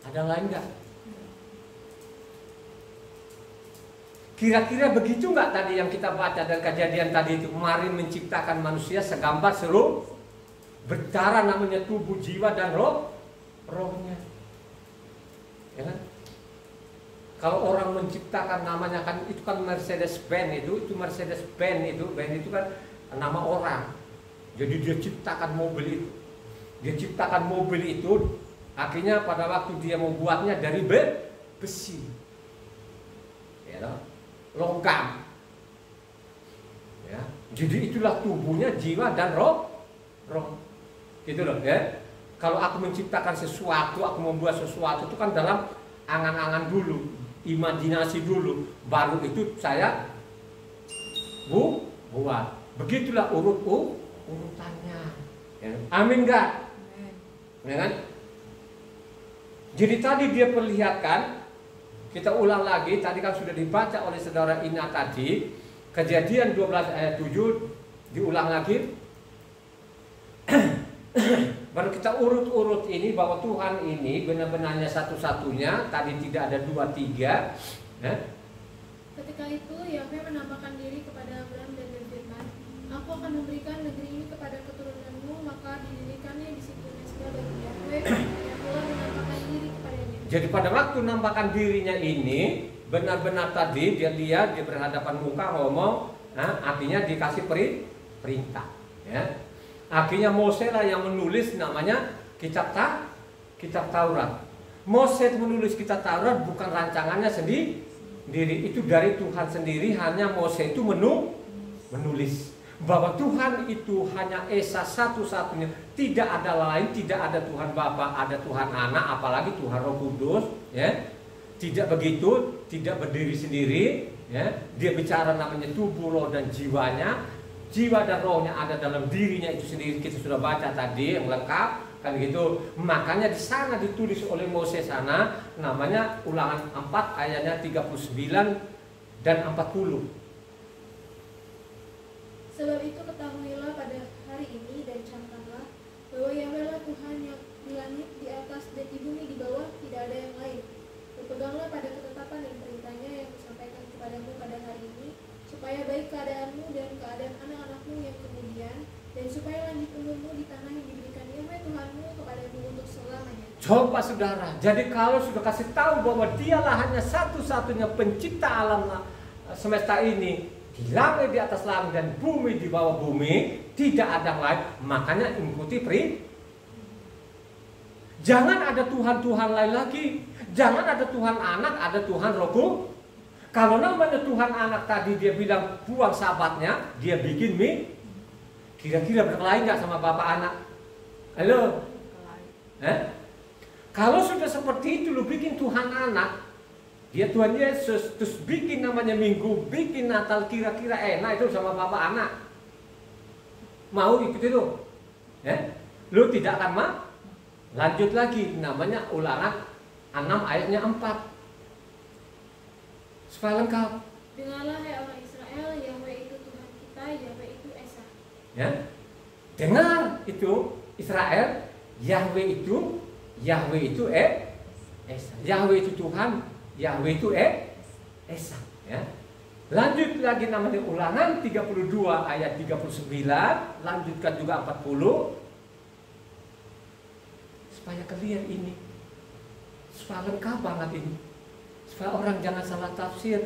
ada lain nggak? Kira-kira begitu nggak tadi yang kita baca dari Kejadian tadi itu? Mari menciptakan manusia segambar seluruh, berdarah namanya tubuh, jiwa dan rohnya. Ya kan? Kalau orang menciptakan namanya kan itu kan Mercedes-Benz itu Mercedes-Benz itu kan nama orang. Jadi dia ciptakan mobil itu. Dia ciptakan mobil itu, akhirnya pada waktu dia mau buatnya dari besi. Ya, logam. Ya. Jadi itulah tubuhnya, jiwa dan roh. Gitu loh, ya. Kalau aku menciptakan sesuatu, aku membuat sesuatu itu kan dalam angan-angan dulu, imajinasi dulu, baru itu saya buat. Begitulah urutannya. Ya. Amin enggak? Ya kan? Jadi tadi dia perlihatkan, kita ulang lagi, tadi kan sudah dibaca oleh saudara Ina tadi, Kejadian 12 ayat 7, diulang lagi. Baru kita urut-urut ini bahwa Tuhan ini benar-benarnya satu-satunya, tadi tidak ada 2, 3. Ketika itu Yahweh menampakkan diri kepada Abram dan berfirman, Aku akan memberikan negeri ini kepada keturunanmu, maka didirikannya di situ Mesbah bagi Yahweh, yang telah menampakkan diri kepadanya. Jadi pada waktu nampakkan dirinya ini, benar-benar tadi dia lihat, dia berhadapan muka ngomong, artinya dikasih perintah. Ya. Akhirnya Mose lah yang menulis, namanya kitab Taurat. Mose menulis kitab Taurat bukan rancangannya sendiri, itu dari Tuhan sendiri. Hanya Mose itu menulis bahwa Tuhan itu hanya Esa satu-satunya, tidak ada lain, tidak ada Tuhan Bapa, ada Tuhan Anak, apalagi Tuhan Roh Kudus. Ya, tidak begitu, tidak berdiri sendiri. Ya, dia bicara namanya tubuh, roh dan jiwanya. Jiwa dan rohnya ada dalam dirinya itu sendiri, kita sudah baca tadi yang lengkap kan gitu. Makanya di sana ditulis oleh Moses sana, namanya Ulangan 4 ayatnya 39 dan 40. Sebab itu ketahuilah pada hari ini dan camkanlah bahwa Yahweh lah Tuhan yang di langit, di atas dan di bumi di bawah, tidak ada yang lain. Berpeganglah pada ketetapan dan perintahnya yang disampaikan kepadamu pada hari ini, supaya baik keadaanmu dan keadaan anak-anakmu yang kemudian, dan supaya lanjut umurmu di tanah yang diberikan Yahweh Tuhanmu kepadamu untuk selamanya. Coba saudara, jadi kalau sudah kasih tahu bahwa dialah hanya satu-satunya pencipta alam semesta ini, di langit di atas langit dan bumi di bawah bumi, tidak ada yang lain, makanya ikuti jangan ada Tuhan-Tuhan lain lagi. Jangan ada Tuhan Anak, ada Tuhan Roh Kudus. Kalau namanya Tuhan Anak tadi dia bilang buang sahabatnya, dia bikin mie. Kira-kira berkelahi nggak sama Bapak Anak? Halo? Kalau sudah seperti itu lu bikin Tuhan Anak, dia Tuhan Yesus, terus bikin namanya Minggu, bikin Natal, kira-kira enak itu sama Bapak Anak? Mau ikut itu? Lu tidak akan mau? Lanjut lagi, namanya Ulangan 6 ayatnya 4. Supaya lengkap. Dengarlah hai orang Israel, Yahweh itu Tuhan kita, Yahweh itu Esa. Ya, dengar itu Israel, Yahweh itu Esa. Yahweh itu Tuhan, Yahweh itu Esa. Ya. Lanjut lagi namanya Ulangan 32 ayat 39, lanjutkan juga 40. Supaya clear ini, supaya lengkap banget ini, supaya orang jangan salah tafsir,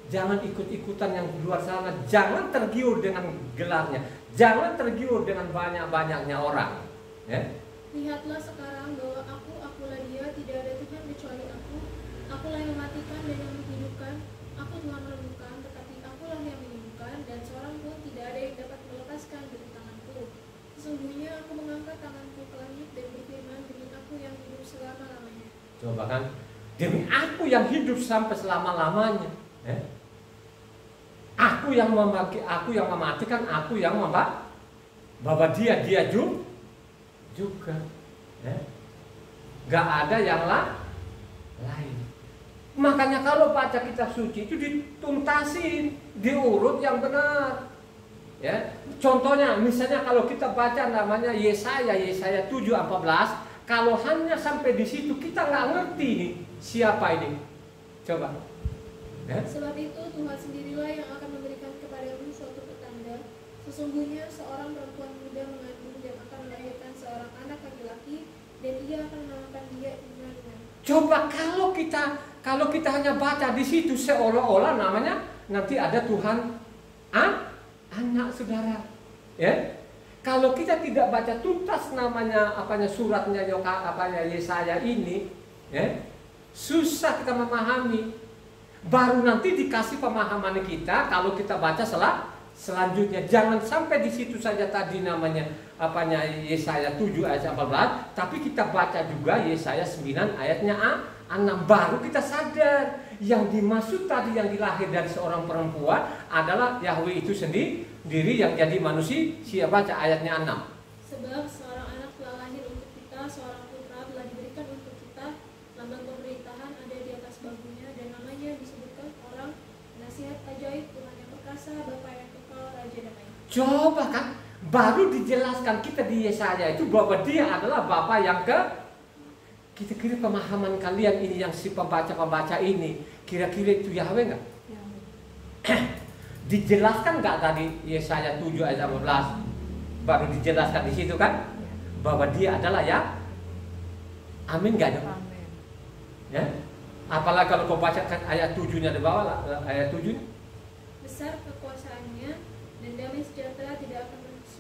jangan ikut-ikutan yang di luar sana, jangan tergiur dengan gelarnya, jangan tergiur dengan banyak-banyaknya orang. Ya? Lihatlah sekarang bahwa akulah dia, tidak ada Tuhan kecuali akulah yang mematikan dan yang menghidupkan, aku Tuhan menemukan, tetapi akulah yang menyembuhkan, dan seorang pun tidak ada yang dapat melepaskan dari tanganku. Sesungguhnya aku mengangkat tanganku ke langit dan berfirman, demi aku yang hidup selama-lamanya. Coba kan, demi aku yang hidup sampai selama-lamanya. Aku yang mematikan, aku yang bahwa dia juga. Gak ada yang lain. Makanya kalau baca kitab suci itu dituntasin, diurut yang benar. Ya, contohnya misalnya kalau kita baca namanya Yesaya 7:14, kalau hanya sampai di situ kita nggak ngerti nih siapa ini. Coba. Ya? Sebab itu Tuhan sendirilah yang akan memberikan kepadamu suatu petanda. Sesungguhnya seorang perempuan muda mengandung dan akan melahirkan seorang anak laki-laki, dan ia akan menamakan dia Immanuel. Coba kalau kita hanya baca di situ seolah-olah namanya nanti ada Tuhan anak saudara. Ya. Kalau kita tidak baca tuntas namanya suratnya Yesaya ini, ya, susah kita memahami. Baru nanti dikasih pemahaman kita kalau kita baca selanjutnya. Jangan sampai di situ saja tadi namanya Yesaya 7 ayat 14, tapi kita baca juga Yesaya 9 ayatnya 6, baru kita sadar yang dimaksud tadi yang dilahir dari seorang perempuan adalah Yahweh itu sendiri yang jadi manusia. Siapa baca ayatnya 6? Sebab seorang anak telah lahir untuk kita, seorang putra telah diberikan untuk kita, Coba kan, baru dijelaskan kita di Yesaya itu bahwa dia adalah Bapa yang kira-kira pemahaman kalian ini yang si pembaca-pembaca ini, kira-kira itu Yahweh nggak? Dijelaskan nggak tadi Yesaya 7 ayat 18? Baru dijelaskan di situ kan, bahwa dia adalah ya. Amin nggak dong? Amin. Ya. Apalagi kalau kau bacakan ayat 7-nya di bawah, ayat 7. Besar kekuasaannya dan damai sejahtera tidak akan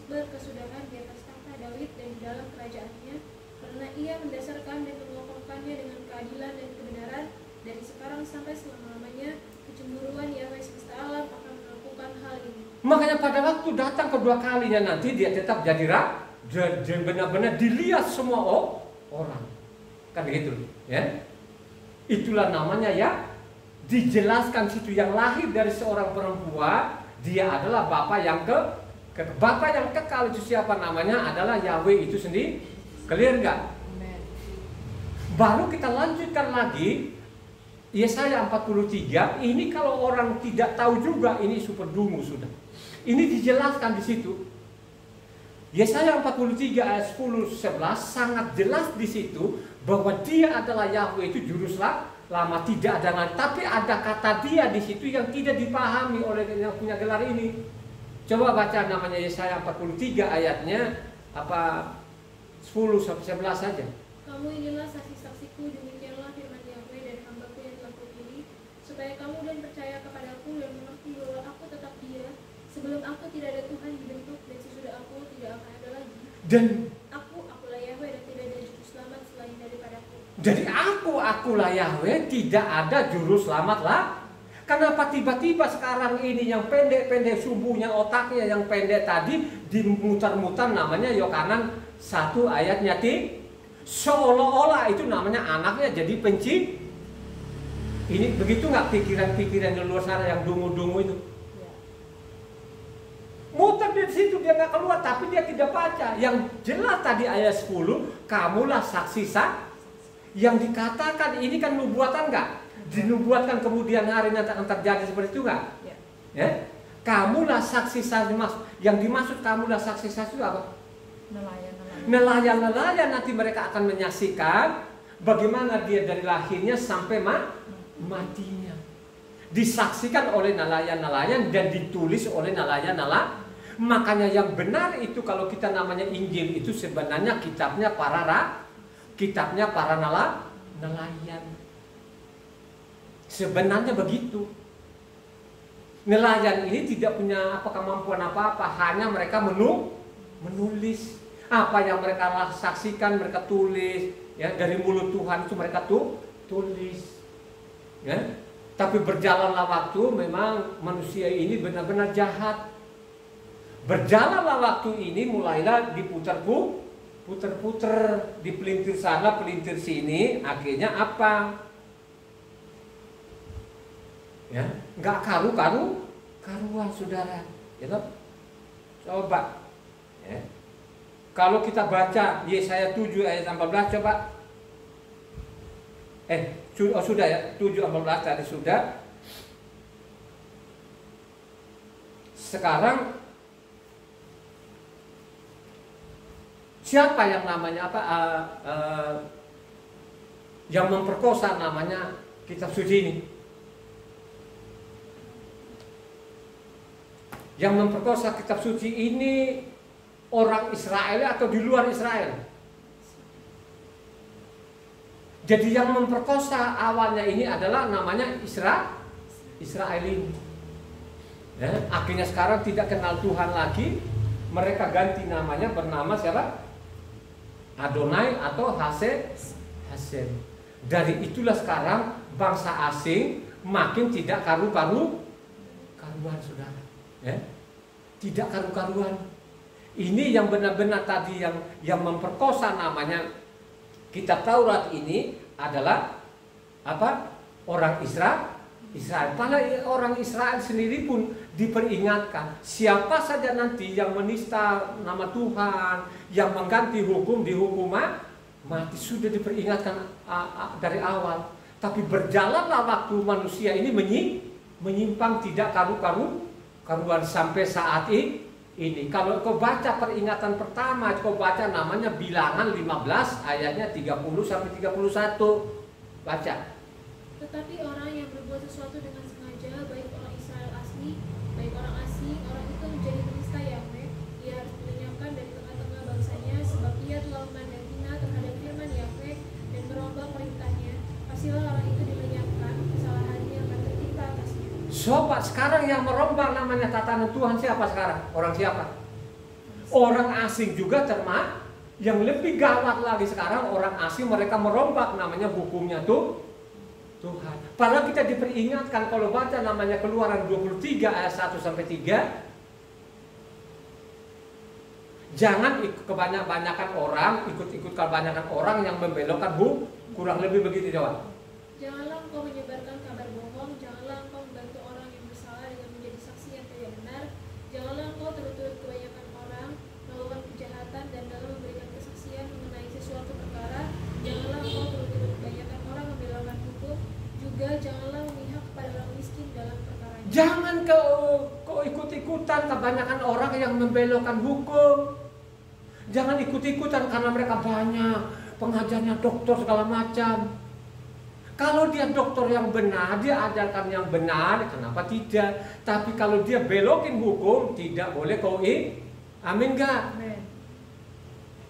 berkesudahan di atas tahta Daud dan di dalam kerajaannya, karena ia mendasarkan dan mengokohkannya dengan keadilan dan kebenaran dari sekarang sampai selama-lamanya. Kecemburuan Yahweh semesta alam akan melakukan hal ini. Makanya pada waktu datang kedua kalinya nanti dia tetap jadi benar-benar dilihat semua orang. Kan begitu, ya. Itulah namanya ya, dijelaskan situ yang lahir dari seorang perempuan, dia adalah Bapa yang Bapa yang kekal. Itu siapa namanya? Adalah Yahweh itu sendiri. Clear nggak? Baru kita lanjutkan lagi Yesaya 43. Ini kalau orang tidak tahu juga, ini super dungu sudah. Ini dijelaskan di situ. Yesaya 43 ayat 10-11 sangat jelas di situ bahwa dia adalah Yahweh itu juru lama, tidak ada lagi. Tapi ada kata dia di situ yang tidak dipahami oleh yang punya gelar ini. Coba baca namanya Yesaya 43 ayatnya 10-11 saja. Kamu inilah saksi-saksiku, demikianlah firman Yahweh dari hamba-Ku yang telah Kupilih, supaya kamu dan percaya kepadaku dan mengerti bahwa aku tetap Dia. Sebelum aku tidak ada Tuhan dibentuk, dan sesudah aku tidak akan ada lagi. Dan akulah Yahweh dan tidak ada juru selamat selain daripadaku. Jadi akulah Yahweh, tidak ada juru selamat lah. Kenapa tiba-tiba sekarang ini yang pendek-pendek sumbunya, otaknya yang pendek tadi dimutar-mutar namanya Yohanan 1 ayatnya seolah-olah itu namanya anaknya jadi benci. Ini begitu nggak pikiran-pikiran di luar sana yang dungu-dungu itu? Muter di situ dia nggak keluar, tapi dia tidak baca. Yang jelas tadi ayat 10, kamulah saksi yang dikatakan ini kan nubuatan nggak? Dinubuatkan kemudian hari nanti akan terjadi seperti itu nggak? Ya. Kamulah saksi-saksi, yang dimaksud kamulah saksi-saksi itu apa? Nelayan-nelayan nanti mereka akan menyaksikan bagaimana dia dari lahirnya sampai matinya. Disaksikan oleh nelayan-nelayan dan ditulis oleh nelayan-nelayan. Makanya yang benar itu kalau kita namanya Injil itu sebenarnya kitabnya para nelayan. Sebenarnya begitu. Nelayan ini tidak punya kemampuan apa-apa, hanya mereka menulis apa yang mereka saksikan, mereka tulis, ya, dari mulut Tuhan itu mereka tulis, ya. Tapi berjalanlah waktu, memang manusia ini benar-benar jahat. Berjalanlah waktu ini, mulailah puter-puter, dipelintir sana, pelintir sini, akhirnya apa? Ya, nggak karuan saudara, ya toh? Coba, ya. Kalau kita baca Yesaya 7 ayat 14, coba. Sudah ya, 7:14 tadi sudah. Sekarang siapa yang namanya yang memperkosa namanya kitab suci ini? Yang memperkosa kitab suci ini orang Israel atau di luar Israel? Jadi yang memperkosa awalnya ini adalah namanya Israeli. Ya, akhirnya sekarang tidak kenal Tuhan lagi, mereka ganti namanya bernama siapa? Adonai atau Hasem. Dari itulah sekarang bangsa asing makin tidak karuan saudara. Ya, tidak karuan. Ini yang benar-benar tadi yang memperkosa namanya kitab Taurat ini adalah apa? Orang Israel. Karena orang Israel sendiri pun diperingatkan, siapa saja nanti yang menista nama Tuhan, yang mengganti hukum dihukum mati, sudah diperingatkan dari awal. Tapi berjalanlah waktu manusia ini menyimpang, tidak karuan sampai saat ini. Kalau kau baca peringatan pertama, kau baca namanya Bilangan 15 ayatnya 30 sampai 31. Baca. Tetapi orang yang berbuat sesuatu dengan sengaja, baik orang Israel asli, baik orang asing, orang itu menjadi penista Yahweh. Ia harus dilenyapkan dari tengah-tengah bangsanya, sebab ia telah memandang hina terhadap firman Yahweh dan merombak perintahnya. Pastilah orang itu dilenyapkan, kesalahannya akan tertimpa atasnya. Sobat, sekarang yang merombak namanya tatanan Tuhan siapa sekarang? Orang siapa? Orang asing juga termasuk. Yang lebih gawat lagi sekarang, orang asing mereka merombak namanya hukumnya tuh Tuhan. Padahal kita diperingatkan kalau baca namanya Keluaran 23 ayat 1 sampai 3. Jangan kebanyakan orang, ikut kebanyakan orang yang membelokkan hukum. Kurang lebih begitu jawab. Janganlah engkau menyebarkan kabar bohong, janganlah engkau membantu orang yang bersalah dengan menjadi saksi yang tidak benar, janganlah engkau turut-turut kebanyakan orang melakukan kejahatan dan dalam memberikan kesaksian mengenai sesuatu perkara, janganlah engkau turut-turut kebanyakan orang membelokkan hukum, juga janganlah memihak kepada orang miskin dalam perkaranya. Jangan kau ikut-ikutan kebanyakan orang yang membelokkan hukum. Jangan ikut-ikutan karena mereka banyak pengajarnya dokter segala macam. Kalau dia dokter yang benar, dia ajarkan yang benar, kenapa tidak? Tapi kalau dia belokin hukum, tidak boleh kau amin gak? Amin.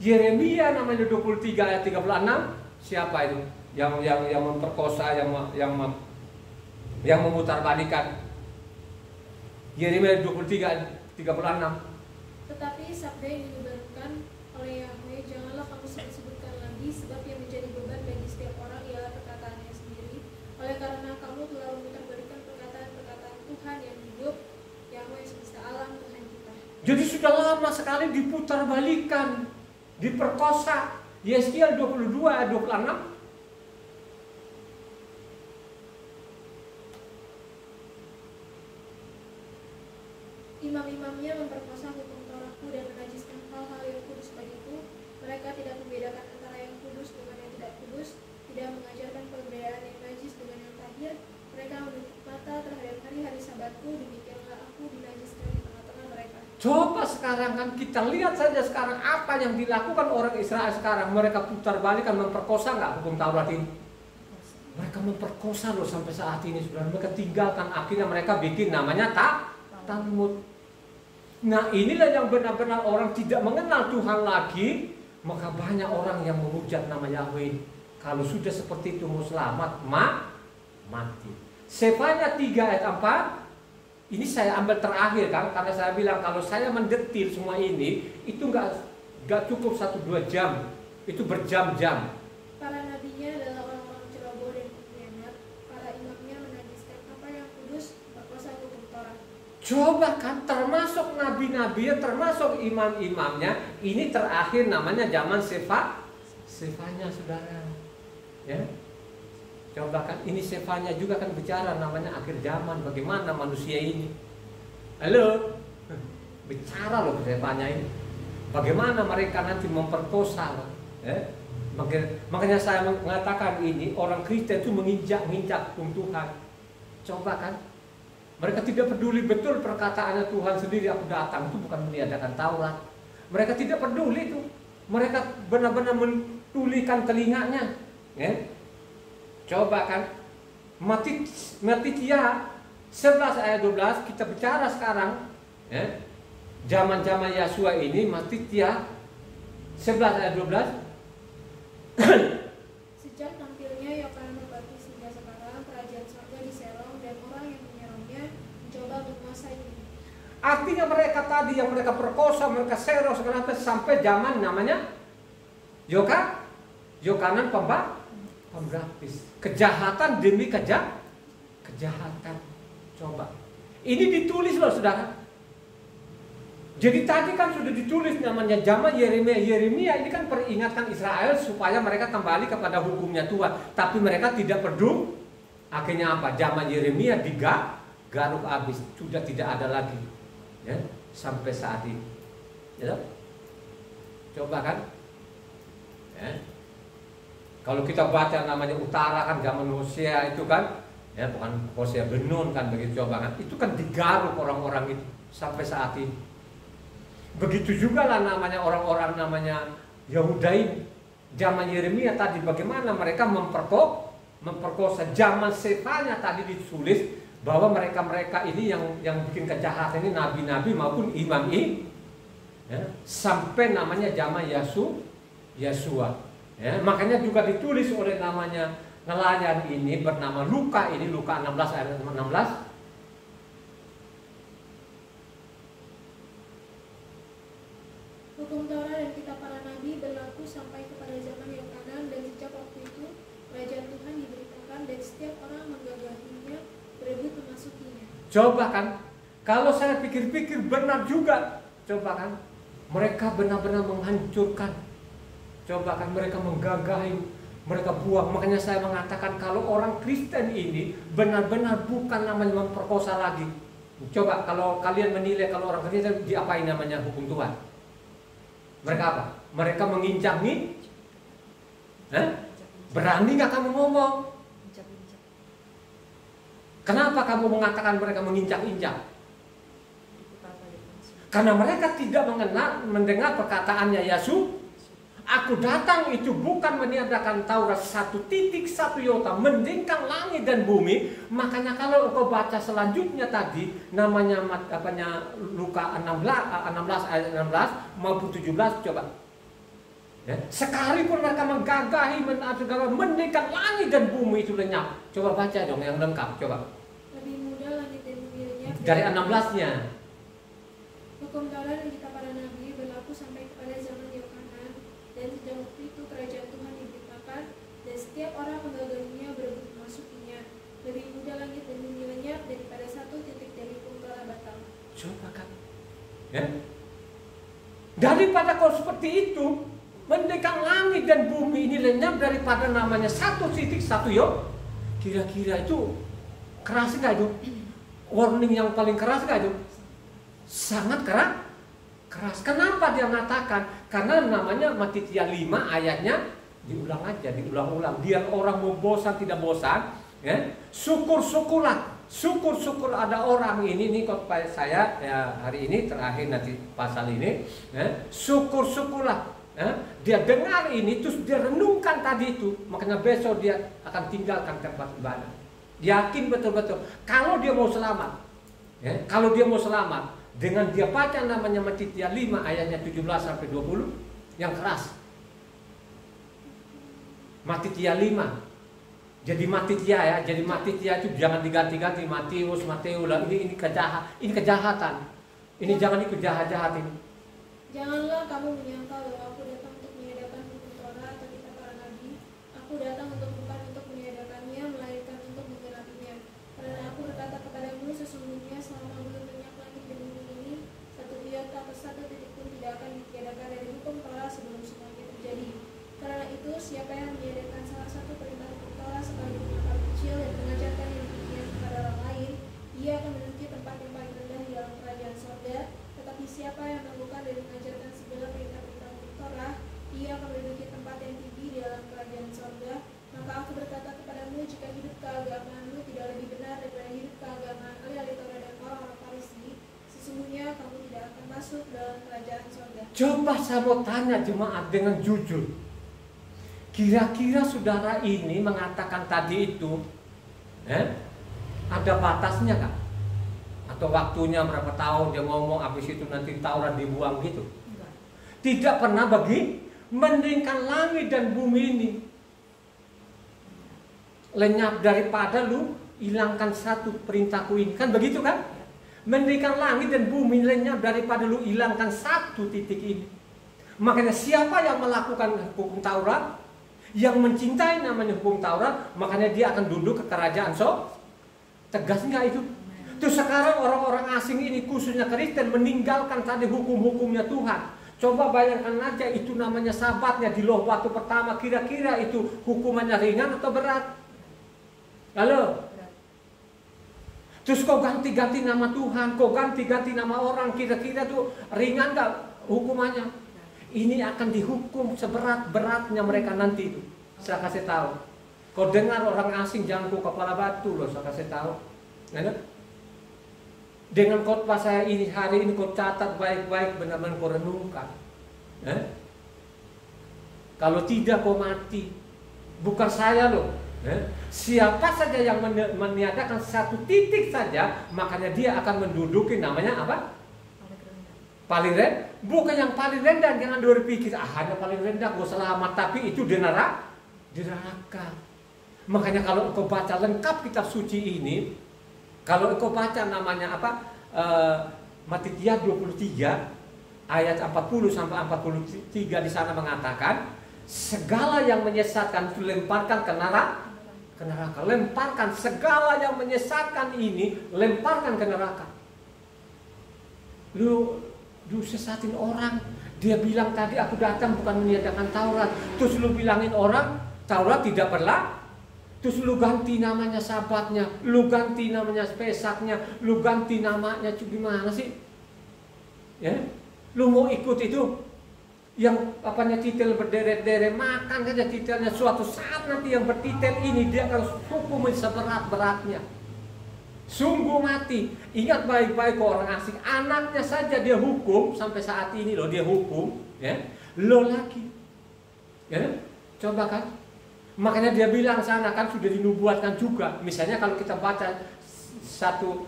Yeremia namanya 23 ayat 36. Siapa itu? Yang memperkosa, yang memutarbalikan. Yeremia 23 ayat 36. Tetapi sabda yang dibebankan oleh Yahweh, janganlah kamu sebut-sebutkan lagi, sebab yang menjadi beban bagi setiap orang ialah perkataannya sendiri. Oleh karena kamu telah memutarbalikkan perkataan-perkataan Tuhan yang hidup, Yahweh semesta alam Tuhan kita. Jadi sudah lama sekali diputarbalikan, diperkosa. Yeskiel 22 ayat 26. Imam-imamnya memperkosa hukum Tauratku dan menajiskan hal-hal yang kudus bagiku. Mereka tidak membedakan antara yang kudus dengan yang tidak kudus, tidak mengajarkan perbedaan yang najis dengan yang tahir. Mereka menutup mata terhadap hari-hari sabatku, demikianlah aku dinajiskan di tengah-tengah mereka. Coba sekarang kan kita lihat saja sekarang apa yang dilakukan orang Israel sekarang. Mereka putar balikan, memperkosa nggak hukum Taurat ini? Mereka memperkosa loh sampai saat ini sudah. Mereka tinggalkan, akhirnya mereka bikin namanya Talmud. Nah inilah yang benar-benar orang tidak mengenal Tuhan lagi. Maka banyak orang yang menghujat nama Yahweh. Kalau sudah seperti itu mau selamat, mati. Sefanya 3 ayat 4. Ini saya ambil terakhir kan, karena saya bilang kalau saya mendetil semua ini, itu nggak cukup 1-2 jam. Itu berjam-jam. Para nabinya adalah orang-orang ceroboh dan pengkhianat. Para imamnya menajiskan apa yang kudus, perkosa hukum Taurat. Coba kan, termasuk nabi-nabi, termasuk imam-imamnya. Ini terakhir namanya zaman Sefanya saudara. Ya, coba kan, ini Sefanya juga kan bicara namanya akhir zaman. Bagaimana manusia ini? Halo, bicara loh Sefanya ini. Bagaimana mereka nanti memperkosa? Makanya saya mengatakan ini orang Kristen itu menginjak hukum Tuhan. Coba kan. Mereka tidak peduli betul perkataannya Tuhan sendiri, aku datang itu bukan meniadakan Taurat. Mereka tidak peduli itu. Mereka benar-benar mentulikan telinganya. Ya. Coba kan. Matitya 11 ayat 12 kita bicara sekarang. Ya. Zaman-zaman Yesua ini Matitya 11 ayat 12. Sejak tampilnya Yohanes Pembaptis hingga sekarang, kerajaan surga diserong dan orang yang menyerongnya mencoba menguasai ini. Artinya mereka tadi yang mereka perkosa, mereka serong segala macam sampai zaman namanya Yohanes Pembaptis. Kejahatan demi kejahatan. Coba. Ini ditulis loh saudara. Jadi tadi kan sudah ditulis namanya zaman Yeremia. Yeremia ini kan peringatkan Israel supaya mereka kembali kepada hukumnya Tuhan. Tapi mereka tidak peduli. Akhirnya apa? Zaman Yeremia digaruk habis. Sudah tidak ada lagi. Ya, sampai saat ini. Ya, coba kan. Ya. Kalau kita baca namanya utara kan zaman Hosea itu kan. Ya, bukan Hosea, Benun kan begitu coba kan. Itu kan digaruk orang-orang itu sampai saat ini. Begitu juga lah namanya orang-orang namanya Yahudain zaman Yeremia tadi, bagaimana mereka memperkosa. Zaman Sefanya tadi ditulis bahwa mereka ini yang bikin kejahatan ini nabi-nabi maupun imam ini, ya, sampai namanya zaman Yesua. Ya, makanya juga ditulis oleh namanya nelayan ini bernama Luka ini, Luka 16 ayat 16. Hukum Taurat dan kitab para nabi berlaku sampai kepada zaman Yohanan, dan sejak waktu itu kerajaan Tuhan diberitakan dan setiap orang menggagahinya, berebut memasukinya. Coba kan, kalau saya pikir-pikir benar juga. Coba kan, mereka benar-benar menghancurkan. Coba kan, mereka menggagahi, mereka buang. Makanya saya mengatakan kalau orang Kristen ini benar-benar bukan namanya memperkosa lagi. Coba kalau kalian menilai kalau orang Kristen diapain namanya hukum Tuhan? Mereka apa? Mereka menginjak-injak. Berani nggak kamu ngomong? Kenapa kamu mengatakan mereka menginjak-injak? Karena mereka tidak mendengar perkataannya Yesus. Aku datang itu bukan meniadakan Taurat 1.1 iota, mendingkan langit dan bumi. Makanya kalau engkau baca selanjutnya tadi namanya Luka 16 ayat 16 maupun 17, coba. Ya, sekalipun mereka menggagahi, mendingkan langit dan bumi itu lenyap. Coba baca dong yang lengkap, coba. Lebih mudah langit dan bumi lenyap Dari 16-nya. Hukum Taurat dan kitab para nabi berlaku sampai kepada zaman Yohanan, dan sejak waktu itu kerajaan Tuhan diberitakan dan setiap orang menggagahinya, berebut memasukinya. Lebih mudah langit dan bumi lenyap daripada satu titik dari hukum Taurat batal. Coba kan, ya? Daripada kau seperti itu, mendekang langit dan bumi ini lenyap daripada namanya 1.1 yo. Kira-kira itu keras nggak itu? Warning yang paling keras nggak itu? Sangat keras. Kenapa dia mengatakan? Karena namanya Matitia 5 ayatnya diulang aja, diulang-ulang. Biar orang mau bosan tidak bosan, ya. Syukur ada orang ini kok saya ya, hari ini terakhir nanti pasal ini, ya. Syukurlah. Ya. Dia dengar ini terus dia renungkan tadi itu, makanya besok dia akan tinggalkan tempat ibadah. Yakin betul-betul kalau dia mau selamat, ya. Kalau dia mau selamat dengan dia baca namanya Matitia 5 ayatnya 17 sampai 20 yang keras. Matitia 5. Jadi Matitia ya, jadi Matitia itu jangan diganti-ganti Matius lah. Ini kejahatan. Ini jangan ikut jahat-jahat ini. Janganlah kamu menyangka bahwa aku datang untuk meniadakan hukum Taurat atau kitab para nabi. Aku datang bukan untuk meniadakannya, melainkan untuk menggenapinya. Karena aku berkata kepadamu, sesungguhnya selama belum lenyap langit dan bumi ini, satu iota atau satu titik pun tidak akan ditiadakan dari hukum Taurat sebelum semuanya terjadi. Karena itu, siapa yang meniadakan salah satu perintah hukum Taurat sekalipun yang kecil dan mengajarkan yang demikian kepada orang lain, ia akan menduduki tempat yang paling rendah di dalam kerajaan sorga. Tetapi siapa yang melakukan dan mengajarkan segala perintah-perintah hukum Taurat, ia akan menduduki tempat yang tinggi di dalam kerajaan sorga. Maka aku berkata kepadamu, jika hidup keagamaanmu tidak lebih benar daripada hidup keagamaan ahli Taurat dan orang-orang Farisi, sesungguhnya kamu tidak akan masuk dalam kerajaan sorga. Coba saya mau tanya jemaat dengan jujur. Kira-kira saudara ini mengatakan tadi itu, ada batasnya kan? Atau waktunya berapa tahun dia ngomong, habis itu nanti Taurat dibuang gitu? Tidak pernah mendingkan langit dan bumi ini lenyap daripada lu hilangkan satu perintahku ini, kan begitu kan? Mendingkan langit dan bumi lenyap daripada lu hilangkan satu titik ini. Makanya siapa yang melakukan hukum Taurat, yang mencintai namanya hukum Taurat, makanya dia akan duduk ke kerajaan tegas nggak itu? Terus sekarang orang-orang asing ini khususnya Kristen meninggalkan tadi hukum-hukumnya Tuhan. Coba bayangkan aja itu namanya sabatnya di loh waktu pertama, kira-kira itu hukumannya ringan atau berat? Halo? Terus kau ganti-ganti nama Tuhan, kau ganti-ganti nama orang, kira-kira tuh ringan nggak hukumannya? Ini akan dihukum seberat-beratnya mereka nanti itu. Saya kasih tahu. Kau dengar orang asing jangan kau kepala batu loh, saya kasih tahu. Ya, Dengan khotbah saya ini hari ini kau catat baik-baik, benar-benar kau renungkan. Kalau tidak kau mati. Bukan saya loh. Siapa saja yang meniadakan satu titik saja, makanya dia akan menduduki namanya apa? Paling rendah. Bukan yang paling rendah, jangan berpikir hanya paling rendah gue selamat, tapi itu di neraka. Makanya kalau engkau baca lengkap kitab suci ini, kalau engkau baca namanya apa? Matitia 23 ayat 40 sampai 43 di sana mengatakan segala yang menyesatkan itu lemparkan ke neraka. Lemparkan segala yang menyesatkan ini, lemparkan ke neraka. Lu sesatin orang, dia bilang tadi aku datang bukan meniadakan Taurat, terus lu bilangin orang Taurat tidak berlaku, terus lu ganti namanya Sabatnya, lu ganti namanya Pesaknya, lu ganti namanya, gimana sih? Ya, lu mau ikut itu yang apanya titel berderet-deret, makan saja titelnya. Suatu saat nanti yang bertitel ini dia akan hukum seberat-beratnya. Sungguh mati. Ingat baik-baik orang asing, anaknya saja dia hukum sampai saat ini loh, dia hukum, ya. Lo lagi, ya. Coba kan. Makanya dia bilang sana kan sudah dinubuatkan juga. Misalnya kalau kita baca satu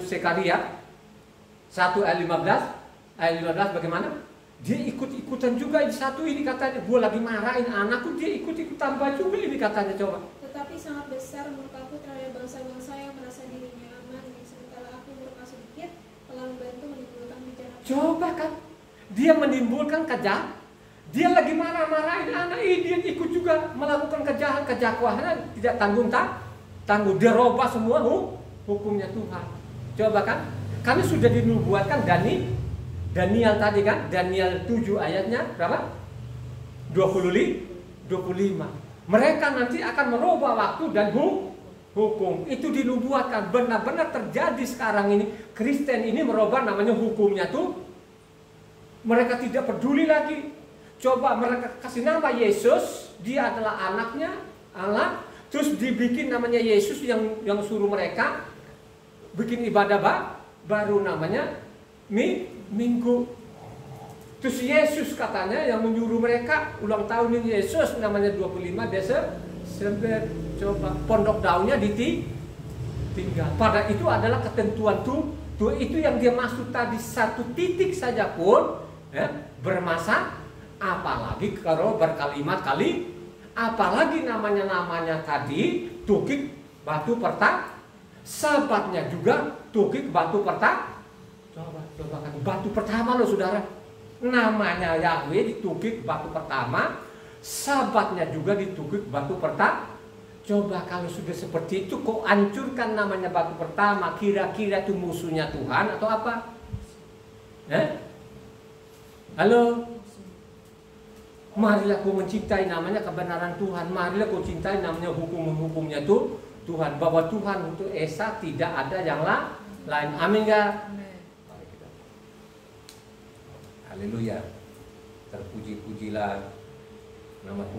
Sekaria 1 ayat 15 bagaimana? Dia ikut-ikutan juga satu ini katanya, gua lagi marahin anakku, dia ikut-ikut tambah juga ini katanya, coba. Tetapi sangat besar murkaku terhadap bangsa-bangsa yang merasa dirinya aman, sementara aku murka sedikit telah membantu menimbulkan bencana. Coba kan, dia menimbulkan kejahatan. Dia lagi marah-marahin anak ini, dia ikut juga melakukan kejahatan, tidak tanggung. Dia robah semua hukumnya Tuhan. Coba kan, kami sudah dinubuatkan Daniel tadi kan, Daniel 7 ayatnya berapa? 25. Mereka nanti akan merubah waktu dan hukum. Itu dinubuatkan, benar-benar terjadi sekarang ini. Kristen ini merubah namanya hukumnya tuh. Mereka tidak peduli lagi. Coba mereka kasih nama Yesus, dia adalah anaknya Allah. Terus dibikin namanya Yesus yang suruh mereka bikin ibadah baru namanya Minggu. Terus Yesus katanya yang menyuruh mereka ulang tahun ini Yesus namanya 25 Desember. Coba pondok daunnya ditinggal. Pada itu adalah ketentuan tuh itu yang dia maksud tadi, satu titik saja pun ya, bermasalah. Apalagi kalau berkalimat apalagi namanya tadi tukik batu pertama. Sabatnya juga tukik batu pertama. Coba kan batu pertama loh saudara. Namanya Yahweh ditukik batu pertama, Sabatnya juga ditukik batu pertama. Coba kalau sudah seperti itu kok hancurkan namanya batu pertama, kira-kira itu musuhnya Tuhan atau apa? Halo? Marilah kau mencintai namanya kebenaran Tuhan. Marilah kau cintai namanya hukum-hukumnya tuh Tuhan. Bahwa Tuhan untuk Esa tidak ada yang lain. Amin gak? Haleluya. Terpuji-pujilah nama Tuhan.